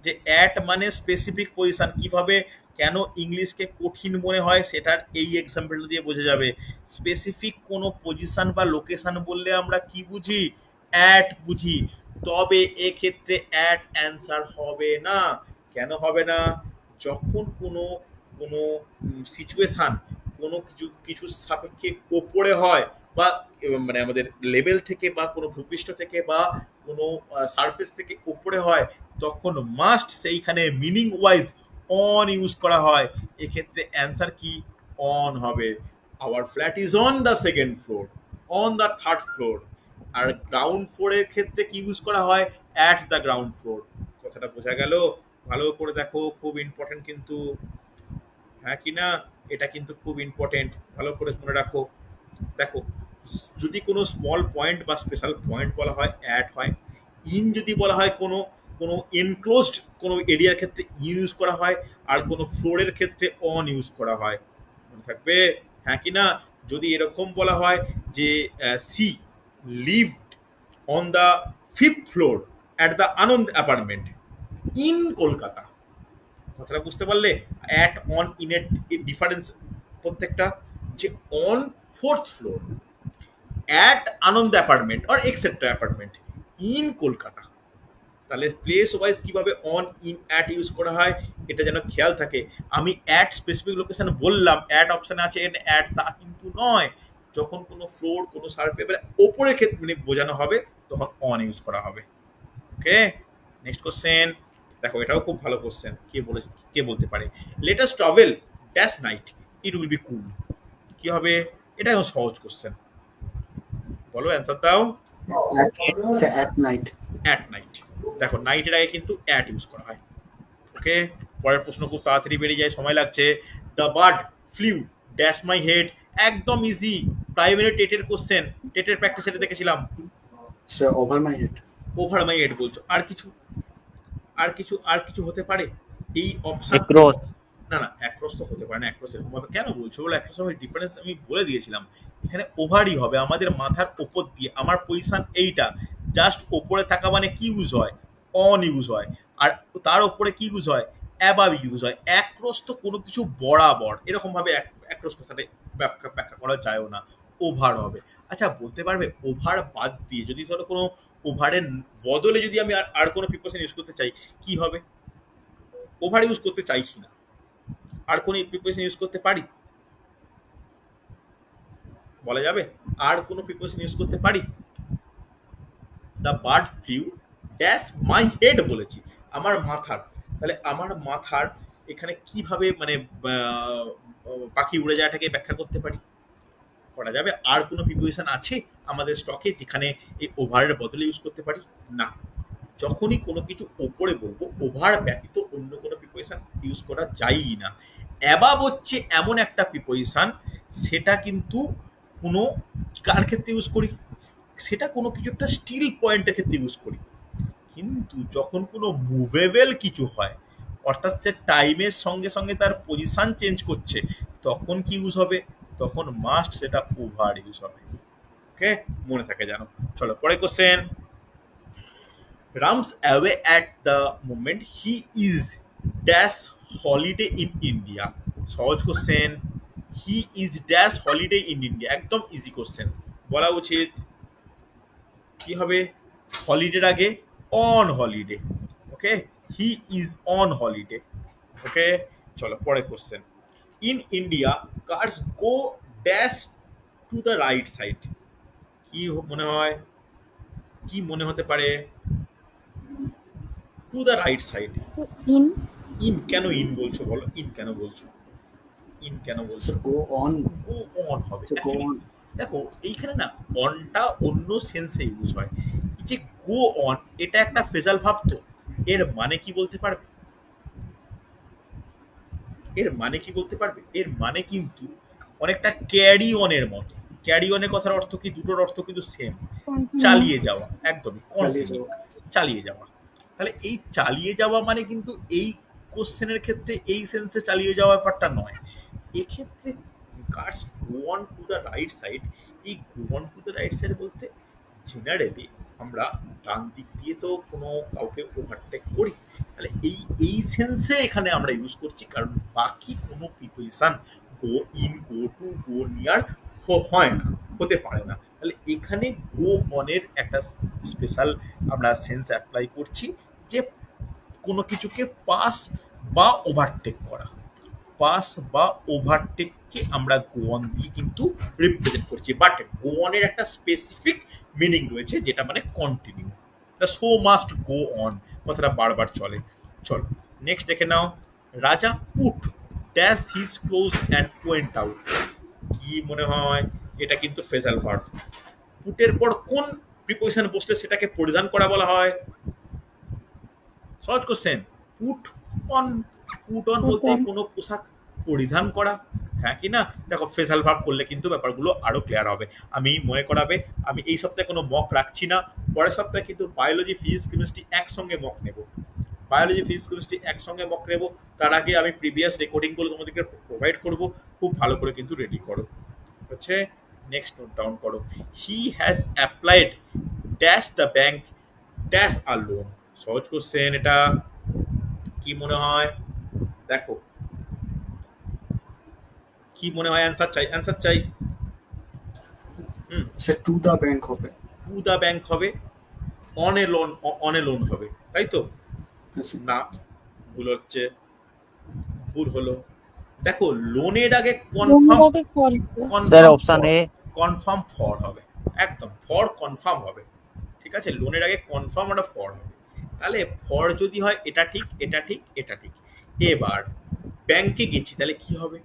যে অ্যাট মানে স্পেসিফিক পজিশন। কিভাবে, কেন ইংলিশকে কঠিন মনে হয় সেটার এই এক্সাম্পলটা দিয়ে বোঝা যাবে। স্পেসিফিক কোনো পজিশন বা লোকেশন বললে আমরা কি বুঝি? অ্যাট বুঝি। তবে এক্ষেত্রে অ্যাট অ্যান্সার হবে না। কেন হবে না? যখন কোনো কোনো সিচুয়েশান কোনো কিছুর সাপেক্ষে ওপরে হয়, বা মানে আমাদের লেভেল থেকে বা কোনো ভূপৃষ্ঠ থেকে বা কোনো সারফেস থেকে উপরে হয়, তখন মাস্ট সেইখানে মিনিং ওয়াইজ অন ইউজ করা হয়। এক্ষেত্রে অ্যান্সার কি? অন হবে। Our flat is on the second floor, on the third floor. আর গ্রাউন্ড ফ্লোরের ক্ষেত্রে কি ইউজ করা হয়? At the ground floor. কথাটা বোঝা গেল? ভালো করে দেখো, খুব ইম্পর্টেন্ট কিন্তু, হ্যাঁ কি না? এটা কিন্তু খুব ইম্পর্টেন্ট, ভালো করে মনে রাখো। দেখো, যদি কোনো স্মল পয়েন্ট বা স্পেশাল পয়েন্ট বলা হয়, অ্যাড হয়। ইন যদি বলা হয় কোনো কোনো এনক্লোজড কোনো এরিয়ার ক্ষেত্রে ইউজ করা হয়, আর কোনো ফ্লোরের ক্ষেত্রে অন ইউজ করা হয়। মনে থাকবে, হ্যাঁ কি না? যদি এরকম বলা হয় যে she lived on the fifth floor at the Anand apartment in Kolkata, কথাটা বুঝতে পারলে? অ্যাট, অন, ইনের ডিফারেন্স প্রত্যেকটা। যে on fourth floor, at Anand apartment or extra apartment in Kolkata. তাহলে প্লেস ওয়াইজ কিভাবে অন, ইন, অ্যাট ইউজ করা হয় এটা যেন খেয়াল থাকে। আমি অ্যাট স্পেসিফিক লোকেশন বললাম, অ্যাট অপশানে আছে অ্যাট, তা কিন্তু নয়। যখন কোনো ফ্লোর কোনো সার্ফে ওপরের ক্ষেত্রে মানে বোঝানো হবে, তখন অন ইউজ করা হবে। ওকে, নেক্সট কোশ্চেন। দেখো, এটাও খুব ভালো কোশ্চেন। কে বলতে পারে? Let us travel dash night, it will be কুল, কি হবে? এটা একদম সহজ কোশ্চেন, বলো অ্যান্সার দাও। at night. অ্যাট নাইট, দেখো নাইটের আগে কিন্তু অ্যাট ইউজ করা হয়। ওকে, পরের প্রশ্ন খুব তাড়াতাড়ি বেরিয়ে যায়, সময় লাগছে। The bird flew dash my head, একদম ইজি, প্রাইমারি টেটের কোশ্চেন, টেটের প্র্যাকটিস এটা দেখেছিলাম। Sir, over my head. Over my head বলছো, আর কিছু আর কিছু হতে পারে এই অপশন? across, না না, অ্যাক্রস তো হতে পারে না, অ্যাক্রস এরকম ভাবে কেন বলছো বলো? অ্যাক্রস আমি ডিফারেন্স আমি বলে দিয়েছিলাম, এখানে ওভারই হবে আমাদের মাথার ওপর দিয়ে। আমার পজিশন এইটা, জাস্ট ওপরে থাকা মানে কি ইউজ হয়? অন ইউজ হয়। আর তার ওপরে কি ইউজ হয়? অ্যাবাভ ইউজ হয়। অ্যাক্রস তো কোনো কিছু বরাবর, এরকম ভাবে অ্যাক্রস কথাটা ব্যাখ্যা করা যায়ও না, ওভার হবে। আচ্ছা বলতে পারবে ওভার বাদ দিয়ে যদি ধরো কোনো ওভারের বদলে যদি আমি আর কোনো প্রিপোজিশন ইউজ করতে চাই, কি হবে? ওভার ইউজ করতে চাইছি না, আর কোনো প্রিপোজিশন ইউজ করতে পারি? বলা যাবে আর কোনো প্রিপোজিশন ইউজ করতে পারি? The bird flew dash my head বলেছি, আমার মাথার, তাহলে আমার মাথার এখানে কিভাবে মানে পাখি উড়ে যাওয়াটাকে ব্যাখ্যা করতে পারি? করা যাবে? আর কোনো প্রিপোজিশন আছে আমাদের স্টকে যেখানে এই ওভারের বদলে ইউজ করতে পারি? না, যখনই কোনো কিছু ওপরে বলবো ওভার ব্যতীত অন্য কোনো প্রিপোজিশন ইউজ করা যায়ই না। অ্যাবাব হচ্ছে এমন একটা প্রিপোজিশন, সেটা কিন্তু কোনো কার ক্ষেত্রে ইউজ করি? সেটা কোনো কিছু একটা স্টিল পয়েন্টের ক্ষেত্রে ইউজ করি। কিন্তু যখন কোনো মুভেবল কিছু হয়, অর্থাৎ সে টাইমের সঙ্গে সঙ্গে তার পজিশন চেঞ্জ করছে, তখন কি ইউজ হবে? তখন মাস্ট সেটা ওভার ইউজ হবে। ওকে, মনে থাকে জানো। চলো পরে question. Rams away at the moment he is dash holiday in India. সহজ question, he is dash holiday in India, একদম ইজি কোশ্চেন। বলা উচিত কি হবে? হলিডের আগে on holiday. Okay, he is on holiday. Okay, চলো পরে question. In India cars go dash to the right side, কি মনে হয়? কি মনে হতে পারে? To the right side. In. In কেন ইন বলছো বলো? ইন কেন বলছো? ইন কেন বলছো? So go on. Go on হবে। So go on. দেখো এইখানে না অনটা অন্য সেন্সে ইউজ হয়। এই যে গো অন, এটা একটা ফ্রেজাল ভাব, তো এর মানে কি বলতে পারবে? এর মানে কি বলতে পারবে? এর মানে কিন্তু অনেকটা ক্যারি অনের মতো। ক্যারি অনের কথার অর্থ কি? দুটোর অর্থ কিন্তু সেম, চালিয়ে যাওয়া, একদমই চালিয়ে continue, যাওয়া। চালিয়ে যাওয়া। তাহলে এই চালিয়ে যাওয়া মানে কিন্তু এই কোশ্চেনের ক্ষেত্রে এই সেন্সে চালিয়ে যাওয়া ব্যাপারটা নয়। এক্ষেত্রে cars go on to the right side, এই go on to the right side বলতে জেনারেলি আমরা ডান দিক দিয়ে তো কোনো কাউকে ওভারটেক করি, তাহলে এই সেন্সে এখানে আমরা ইউজ করছি, কারণ বাকি কোনো preposition go in, go to, go near হয় না, হতে পারে না। তাহলে এখানে গো অনের একটা স্পেশাল আমরা সেন্স অ্যাপ্লাই করছি, যে কোনো কিছুকে পাস বা ওভারটেক করা। পাস বা ওভারটেককে আমরা গো অন দিয়ে কিন্তু রিপ্রেজেন্ট করছি, বাট গো অনের একটা স্পেসিফিক মিনিং রয়েছে, যেটা মানে continue. The show must go on কথাটা বারবার চলে। চলো নেক্সট দেখে নাও। রাজা put dash his close and went out, কি মনে হয়? এটা কিন্তু ফ্রেজাল ভার্ব। পুটের পর কোন প্রিপোজিশন বসলে সেটাকে পরিধান করা বলা হয়? সহজ question, put on. Put on বলতে কোনো পোশাক পরিধান করা, হ্যাঁ কি না? দেখো ফ্রেজাল ভার্ব করলে কিন্তু ব্যাপারগুলো আরো ক্লিয়ার হবে। আমি মনে করাবে, আমি এই সপ্তাহে কোনো মক রাখছি না, পরের সপ্তাহে কিন্তু বায়োলজি, ফিজিক্স, কেমিস্ট্রি একসঙ্গে মক নেব। বায়োলজি, ফিজিক্স, কেমিস্ট্রি একসঙ্গে মক নেব। তার আগে আমি প্রিভিয়াস রেকর্ডিংগুলো তোমাদেরকে প্রোভাইড করব, খুব ভালো করে কিন্তু রেডি করো। হচ্ছে নেক্সট নোট ডাউন করো। He has applied dash the bank dash a loan. সহজ কোশ্চেন এটা, কি মনে হয়? দেখো কি মনে হয়? অ্যান্সার চাই, অ্যান্সার চাই। সে টু দ্য ব্যাংক হবে। টু দ্য ব্যাংক হবে, on a loan, on a loan হবে, তাই তো? না, ভুল হচ্ছে, ভুল হলো। দেখো লোনের আগে confirm, sir option A confirm for হবে, একদম ফর কনফার্ম হবে। ঠিক আছে, লোনের আগে কনফার্ম একটা ফর হবে। তাহলে ফর যদি হয় এটা ঠিক, এটা ঠিক, এটা ঠিক। এবার ব্যাংকে গেছি, তাহলে কি হবে?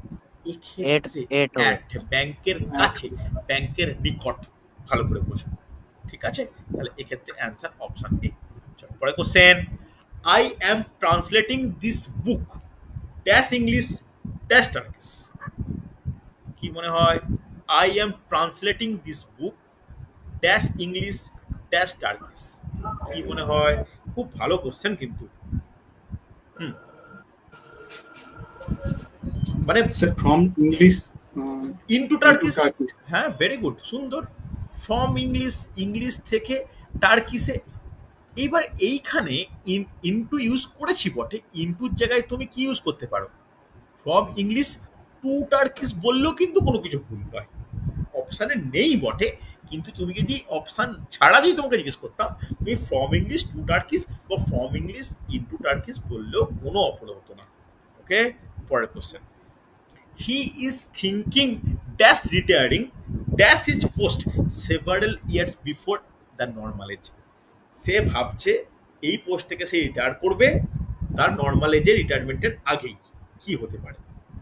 এক্ষেত্রে এট হবে। অ্যাট ব্যাংকের কাছে, ব্যাংকের নিকট। ভালো করে বোঝো, ঠিক আছে? তাহলে এক্ষেত্রে অ্যান্সার অপশন এ। চলো পরে question, I am translating this book dash English dash Turkish. কি মনে হয়? I am translating this book dash English dash Turkish. কি মনে হয়? খুব ভালো কোশ্চেন কিন্তু। মানে sir from English into Turkish. হ্যাঁ, ভেরি গুড, সুন্দর। ফ্রম ইংলিশ, ইংলিশ থেকে টার্কিশে। এইবার এইখানে ইনটু ইউজ করেছি বটে, ইনটুর জায়গায় তুমি কি ইউজ করতে পারো? ফ্রম ইংলিশ টু টার্কিশ বললেও কিন্তু কোনো কিছু ভুল নয়, অপশানে নেই বটে। কিন্তু তুমি যদি অপশান ছাড়া যদি তোমাকে জিজ্ঞেস করতাম, তুমি ফ্রম ইংলিশ টু টার্কিশ বা ফ্রম ইংলিশ ইনটু টার্কিশ বললেও কোনো অপরাধ হতো না। ওকে, পরের question, he is thinking dash retiring dash his post several years before the normal age। সে ভাবছে এই পোস্ট থেকে সে রিটায়ার করবে তার নর্মাল এজে রিটায়ারমেন্টের আগেই। কি হতে পারে?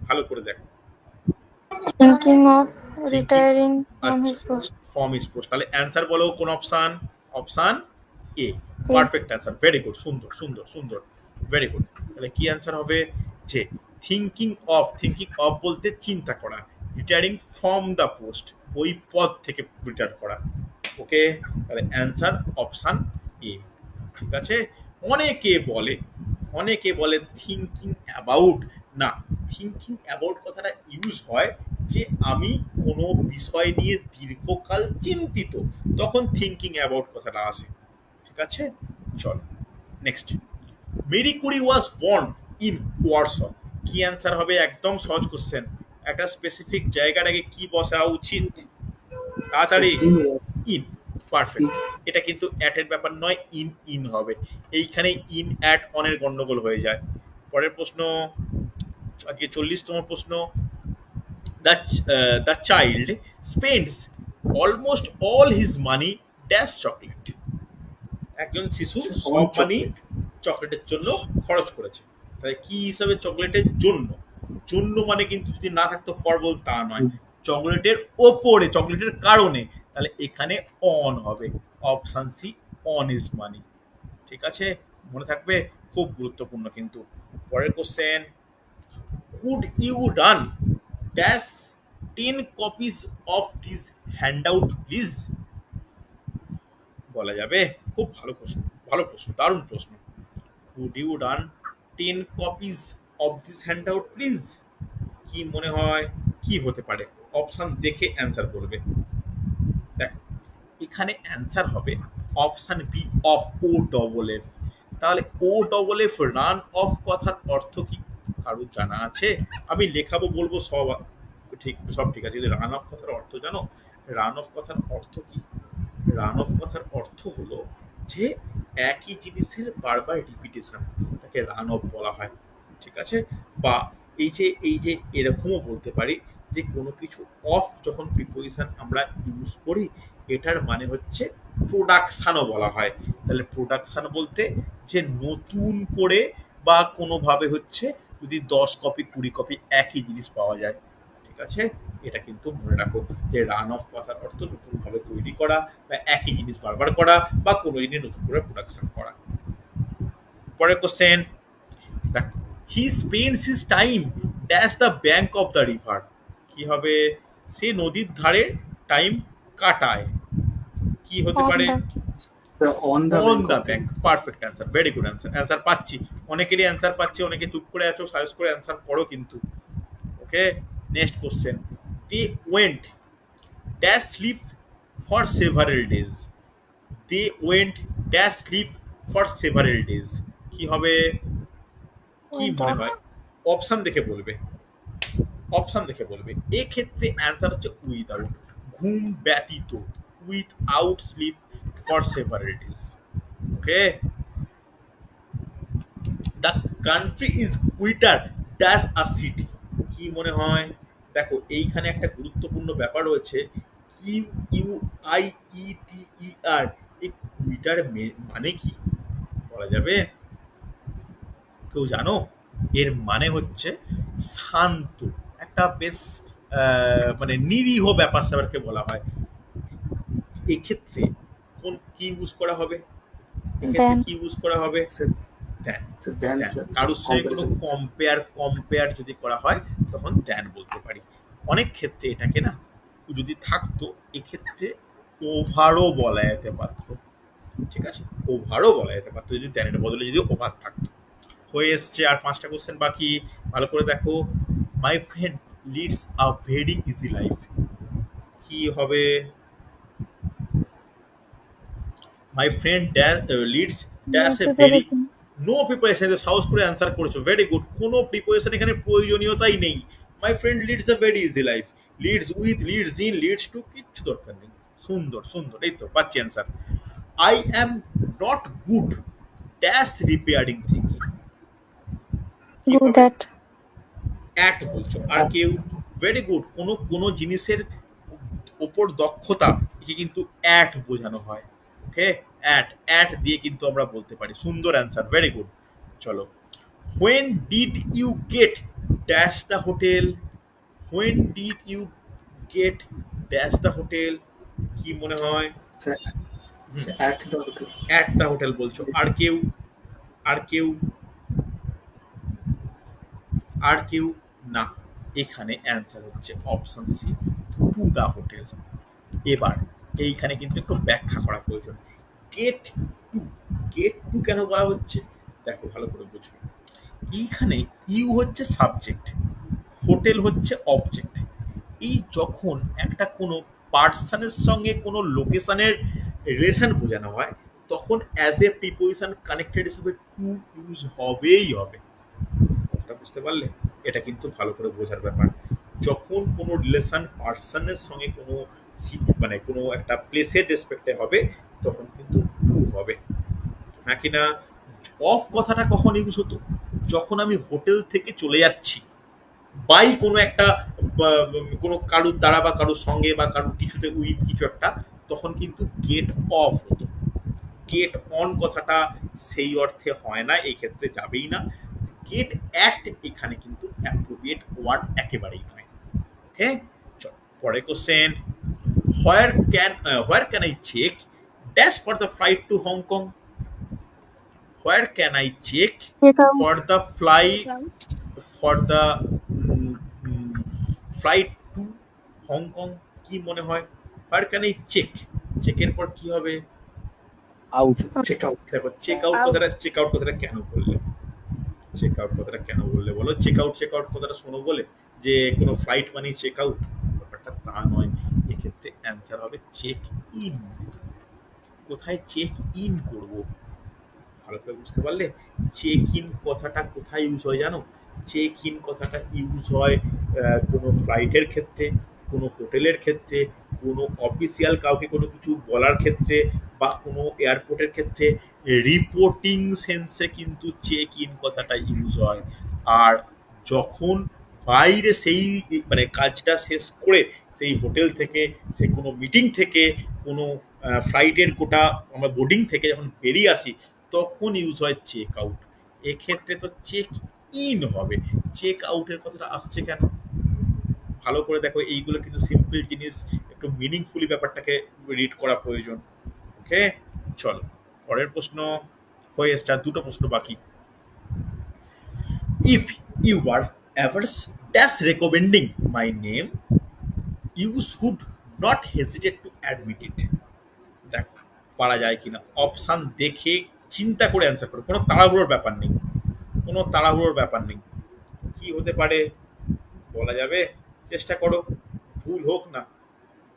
ভালো করে দেখো। Thinking of Thinking, retiring from আচ্ছা, his post. From his post. তাহলে অ্যান্সার বলো কোন option? Option A, A. Perfect answer, very good, সুন্দর সুন্দর সুন্দর, ভেরি গুড। তাহলে কি অ্যান্সার হবে? যে থিঙ্কিং অফ, থিঙ্কিং অফ বলতে চিন্তা করা, রিটায়ারিং ফ্রম দ্য পোস্ট ওই পদ থেকে রিটায়ার করা। ওকে, তাহলে অ্যান্সার অপশন এ। ঠিক আছে? অনেকে বলে থিঙ্কিং অ্যাবাউট। না, থিঙ্কিং অ্যাবাউট কথাটা ইউজ হয় যে আমি কোনো বিষয় নিয়ে দীর্ঘকাল চিন্তিত, তখন থিঙ্কিং অ্যাবাউট কথাটা আসে। ঠিক আছে, চল next. Marie Curie was born in Warsaw. কি অ্যান্সার হবে? একদম সহজ কোশ্চেন। একটা স্পেসিফিক জায়গার আগে কি বসা উচিত? তাড়াতাড়ি। In, perfect. এটা কিন্তু অ্যাটের ব্যাপার নয়, ইন ইন হবে। এইখানে ইন অ্যাট অনের গন্ডগোল হয়ে যায়। পরের প্রশ্ন, আজকে 40তম প্রশ্ন, the child spends almost all his money dash chocolate. একজন শিশু সব মানি চকলেটের জন্য খরচ করেছে। তাহলে কি হিসাবে চকলেটের জন্য? জন্য মানে কিন্তু যদি না থাকতো ফর বল তা নয়, চকলেটের ওপরে, চকলেটের কারণে। তাহলে এখানে অন হবে, option C, on is money. ঠিক আছে, মনে থাকবে, খুব গুরুত্বপূর্ণ কিন্তু। পরের question, could you run dash 10 copies of this handout please. বলা যাবে? খুব ভালো প্রশ্ন, ভালো প্রশ্ন, দারুণ প্রশ্ন। Could you run 10 copies of this handout please. কি মনে হয় কি হতে পারে? অপশন দেখে অ্যান্সার বলবে। দেখো, এখানে অ্যান্সার হবে option B, off, O double F. তাহলে O double F, run off কথার অর্থ কি কারো জানা আছে? আমি লেখাবো, বলবো সব ঠিক, সব ঠিক আছে। রান অফ কথার অর্থ জানো? রান অফ কথার অর্থ কি? রান অফ কথার অর্থ হলো যে একই জিনিসের বারবার রিপিটেশন, তাকে রান অফ বলা হয়। ঠিক আছে? বা এই যে এরকমও বলতে পারি যে কোনো কিছু অফ যখন প্রিপোজিশন আমরা ইউজ করি, এটার মানে হচ্ছে প্রোডাকশানও বলা হয়। তাহলে প্রোডাকশান বলতে যে নতুন করে বা কোনোভাবে হচ্ছে যদি 10 কপি 20 কপি একই জিনিস পাওয়া যায়। ঠিক আছে, এটা কিন্তু মনে রাখো যে রান অফ কথার অর্থ নতুনভাবে তৈরি করা বা একই জিনিস বারবার করা বা কোনো জিনিস নতুন করে প্রোডাকশন করা। পরের question, he spends his time dash the bank of the river. কি হবে? সে নদীর ধারে টাইম কাটায়। কি হতে On পারে? the on on the bank, perfect answer, very good answer. Answer পাচ্ছি, অনেকেরই অ্যান্সার পাচ্ছি, অনেকে চুপ করে আছো, সাজেস্ট করে অ্যান্সার করো কিন্তু। Okay, next question, they went dash sleep for several days. They went dash sleep for several days. কি হবে? কি মনে হয়? অপশন দেখে বলবে, অপশন দেখে বলবে। এক্ষেত্রে অ্যান্সার হচ্ছে উইদাউট, ঘুম ব্যতীত, without sleep for several days. Okay, the country is quieter dash a city. কি মনে হয়? দেখো, এইখানে একটা গুরুত্বপূর্ণ ব্যাপার রয়েছে, Q U I E T E R. এই কুইটার মানে কি বলা যাবে? কেউ জানো? এর মানে হচ্ছে শান্ত, এক একটা বেশ মানে নিরীহ ব্যাপার স্যাপারকে বলা হয়। এক্ষেত্রে কি ইউজ করা হবে? এক্ষেত্রে Then. কি ইউজ করা হবে? স্যার দেন। স্যার দেন দেন স্যার কারোর সঙ্গে কোনো কম্পারিজন কম্পেয়ার যদি করা হয় তখন দেন বলতে পারি। অনেক ক্ষেত্রে এটাকে না যদি থাকতো এক্ষেত্রে ওভারও বলা যেতে পারতো। ঠিক আছে, ওভারও বলা যেতে পারতো যদি দেনের বদলে যদি ওভার থাকতো। হয়ে এসছে, আর 5টা কোশ্চেন বাকি। ভালো করে দেখো। My friend leads a very easy life. কি হবে? My friend leads dash a very no preparation. সাহস করে অ্যান্সার করেছো, ভেরি গুড। কোনো প্রিপারেশন এখানে প্রয়োজনীয়তাই নেই। My friend leads a very easy life, leads with, leads in, leads to, কিচ্ছু দরকার নেই। সুন্দর সুন্দর, এই তো পাচ্ছি answer. I am not good dash repairing things. Good at. At বলছো, আর কেউ ভেরি গুড। কোনো জিনিসের ওপর দক্ষতা একে কিন্তু অ্যাট বোঝানো হয়। ওকে, অ্যাট দিয়ে কিন্তু আমরা বলতে পারি। সুন্দর অ্যান্সার, ভেরি গুড। চলো, when did you get dash the hotel? When did you get dash the hotel? কি মনে হয়? Sir at the hotel. At the hotel বলছো, আর কেউ? আর কেউ? আর কেউ না। এখানে অ্যান্সার হচ্ছে option C, to the hotel. এবার এইখানে কিন্তু একটু ব্যাখ্যা করা প্রয়োজন। গেট টু, গেট টু কেন বলা হচ্ছে দেখো ভালো করে বুঝবে। এইখানে ইউ হচ্ছে সাবজেক্ট, হোটেল হচ্ছে অবজেক্ট। এই যখন একটা কোনো পার্সনের সঙ্গে কোনো লোকেশনের রিলেশন বোঝানো হয় তখন অ্যাজ এ প্রিপোজিশন কানেক্টেড হিসেবে টু ইউজ হবেই হবে। কথাটা বুঝতে পারলে? এটা কিন্তু ভালো করে বোঝার ব্যাপার। যখন কোনো রিলেশন পার্সনের সঙ্গে কোনো মানে কোনো একটা প্লেসের রেসপেক্টে হবে তখন কিন্তু টু হবে। হ্যাঁ কি না? অফ কথাটা কখন ইউজ হতো? যখন আমি হোটেল থেকে চলে যাচ্ছি বাই কোনো একটা কোনো কারুর দ্বারা বা কারোর সঙ্গে বা কারুর কিছুতে উইথ কিছু একটা, তখন কিন্তু গেট অফ হতো। গেট অন কথাটা সেই অর্থে হয় না, এই ক্ষেত্রে যাবেই না। গেট অ্যাট এখানে কিন্তু অ্যাপ্রোপ্রিয়েট ওয়ার্ড একেবারেই নয়। ওকে, চল পরের question. Where can I check dash for the flight to Hong? Where can I check Check out. For the for the flight to Hong? কি মনে হয়? Where can I check? চেকের পর কি হবে? out, check out. দেখো check out কথাটা কেন বললে? চেক আউট কথাটা কেন বললে বলো? চেক আউট কথাটা শোনো বলে যে কোনো ফ্লাইট মানে চেক আউট, ব্যাপারটা তা নয়। এক্ষেত্রে অ্যান্সার হবে চেক ইন। কোথায় চেক ইন করবো? ভালো করে বুঝতে পারলে? চেক ইন কথাটা কোথায় ইউজ হয় জানো? চেক ইন কথাটা ইউজ হয় কোনো ফ্লাইটের ক্ষেত্রে, কোনো হোটেলের ক্ষেত্রে, কোনো অফিসিয়াল কাউকে কোনো কিছু বলার ক্ষেত্রে, বা কোনো এয়ারপোর্টের ক্ষেত্রে রিপোর্টিং সেন্সে কিন্তু চেক ইন কথাটা ইউজ হয়। আর যখন বাইরে সেই মানে কাজটা শেষ করে সেই হোটেল থেকে, সে কোনো মিটিং থেকে, কোনো ফ্লাইটের গোটা আমরা বোর্ডিং থেকে যখন বেরিয়ে আসি তখন ইউজ হয় চেক আউট। এক্ষেত্রে তো চেক ইন হবে, চেক আউটের কথাটা আসছে কেন? ভালো করে দেখো, এইগুলো কিন্তু সিম্পল জিনিস, একটু মিনিংফুলি ব্যাপারটাকে রিড করা প্রয়োজন। ওকে, চলো পরের প্রশ্ন হয়ে এসছে, আর দুটো প্রশ্ন বাকি। If you are averse dash recommending my name you should not hesitate to admit it. দেখো পারা যায় কিনা, অপশান দেখে চিন্তা করে অ্যান্সার করো, কোনো তাড়াহুড়োর ব্যাপার নেই, কোনো তাড়াহুড়োর ব্যাপার নেই। কি হতে পারে বলা যাবে? চেষ্টা করো, ভুল হোক না,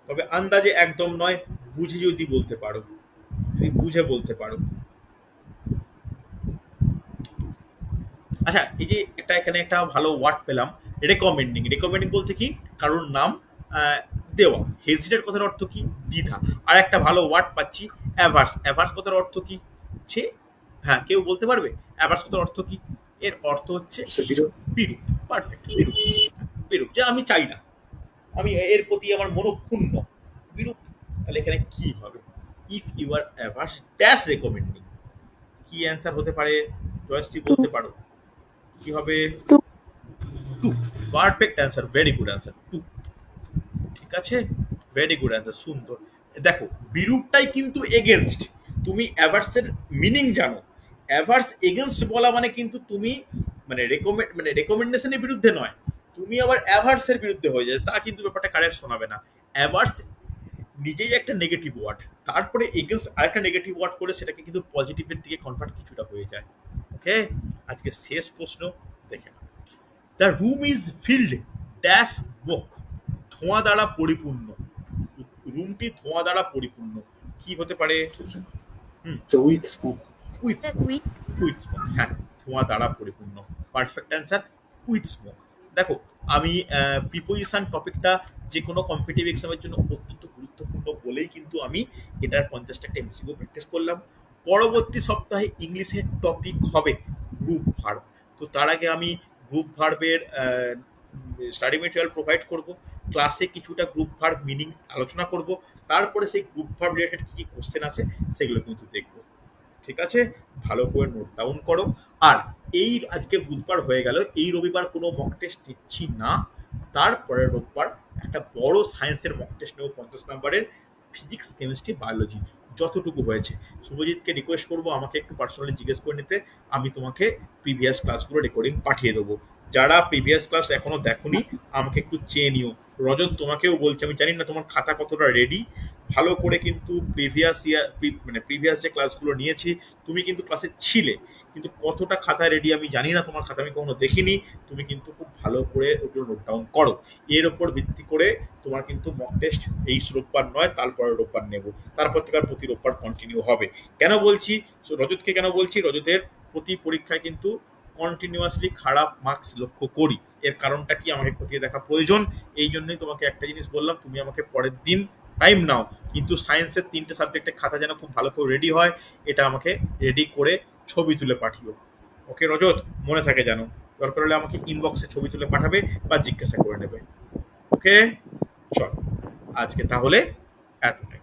তবে আন্দাজে একদম নয়, বুঝে যদি বলতে পারো, যদি বুঝে বলতে পারো। আচ্ছা, এই যে এখানে একটা ভালো ওয়ার্ড পেলাম, রেকমেন্ডিং। রেকমেন্ডিং বলতে কি? কারোর নাম দেওয়া। হেজিটেট কথার অর্থ কি? দ্বিধা। আর একটা ভালো ওয়ার্ড পাচ্ছি, অ্যাভার্স। অ্যাভার্স কথার অর্থ কি? হ্যাঁ, কেউ বলতে পারবে অ্যাভার্স কথার অর্থ কি? এর অর্থ হচ্ছে বিরূপ। পারফেক্ট, বিরূপ। বিরূপ, যে আমি চাই না, আমি এর প্রতি আমার মনক্ষুণ্ণ, বিরূপ। তাহলে এখানে কি হবে? If you are averse dash recommending, কি অ্যান্সার হতে পারে? জয়শ্রী বলতে পারো কি হবে? Two. To. Perfect answer, very good answer, to. ঠিক আছে, ভেরি গুড অ্যান্সার, সুন্দর। দেখো বিরূপটাই কিন্তু এগেনস্ট, তুমি অ্যাভার্সের মিনিং জানো। অ্যাভার্স এগেনস্ট বলা মানে কিন্তু তুমি মানে রেকমেন্ডেশনের বিরুদ্ধে নয়, তুমি আবার অ্যাভার্সের বিরুদ্ধে হয়ে যায়, তা কিন্তু ব্যাপারটা কারেক্ট শোনাবে না। অ্যাভার্স নিজেই একটা নেগেটিভ ওয়ার্ড, তারপরে এগেনস্ট আরেকটা নেগেটিভ ওয়ার্ড করে সেটাকে কিন্তু পজিটিভের দিকে কনভার্ট কিছুটা হয়ে যায়। ওকে, আজকে শেষ প্রশ্ন দেখে নাও। The room is filled dash smoke, ধোঁয়া দ্বারা পরিপূর্ণ। রুমটি ধোঁয়া দ্বারা পরিপূর্ণ, কি হতে পারে? With smoke. With with with smoke, হ্যাঁ, ধোঁয়া দ্বারা পরিপূর্ণ, পারফেক্ট অ্যান্সার, উইথ স্মোক। দেখো আমি প্রিপোজিশন টপিকটা যে কোনো কম্পিটিটিভ এক্সামের জন্য অত্যন্ত গুরুত্বপূর্ণ বলেই কিন্তু আমি এটার 50টা একটা এমসিকিউ প্র্যাকটিস করলাম। পরবর্তী সপ্তাহে ইংলিশের টপিক হবে গ্রুপ ভার্ব। তো তার আগে আমি গ্রুপ ভার্বের স্টাডি মেটেরিয়াল প্রোভাইড করব, ক্লাসে কিছুটা গ্রুপ ভার্ব মিনিং আলোচনা করব, তারপরে সেই গ্রুপ ভার্ব রিলেটেড কী কোশ্চেন আছে সেগুলো কিন্তু দেখবো। ঠিক আছে, ভালো করে নোট ডাউন করো। আর এই আজকে বুধবার হয়ে গেল, এই রবিবার কোনো মক টেস্ট নিচ্ছি না, তারপরের রোববার একটা বড় সায়েন্সের মক টেস্ট নেব 50 নাম্বারের, ফিজিক্স কেমিস্ট্রি বায়োলজি, যতটুকু হয়েছে। শুভজিৎকে রিকোয়েস্ট করবো আমাকে একটু পার্সোনালি জিজ্ঞেস করে নিতে, আমি তোমাকে প্রিভিয়াস ক্লাসগুলো রেকর্ডিং পাঠিয়ে দেবো। যারা প্রিভিয়াস ক্লাস এখনো দেখোনি আমাকে একটু চেয়ে নিও। রজত তোমাকেও বলছি, আমি জানি না তোমার খাতা কতটা রেডি, ভালো করে কিন্তু প্রিভিয়াস ইয়ার মানে প্রিভিয়াস যে ক্লাসগুলো নিয়েছি তুমি কিন্তু ক্লাসে ছিলে, কিন্তু কতটা খাতা রেডি আমি জানি না, তোমার খাতা আমি কখনো দেখিনি। তুমি কিন্তু খুব ভালো করে ওগুলো নোট ডাউন করো, এর ওপর ভিত্তি করে তোমার কিন্তু মক টেস্ট এই রোববার নয় তারপরে রোববার নেব, তারপর থেকে আর প্রতি রোববার কন্টিনিউ হবে। কেন বলছি রজতকে, কেন বলছি রজতের প্রতি পরীক্ষায় কিন্তু কন্টিনিউয়াসলি খারাপ মার্কস লক্ষ্য করি, এর কারণটা কি আমাকে খতিয়ে দেখা প্রয়োজন। এই জন্যই তোমাকে একটা জিনিস বললাম, তুমি আমাকে পরের দিন টাইম নাও, কিন্তু সায়েন্সের 3টে সাবজেক্টের খাতা যেন খুব ভালো করে রেডি হয়, এটা আমাকে রেডি করে ছবি তুলে পাঠিও। ওকে রজত, মনে থাকে যেন, দরকার হলে আমাকে ইনবক্সে ছবি তুলে পাঠাবে বা জিজ্ঞাসা করে নেবে। ওকে, চল আজকে তাহলে এতটাই।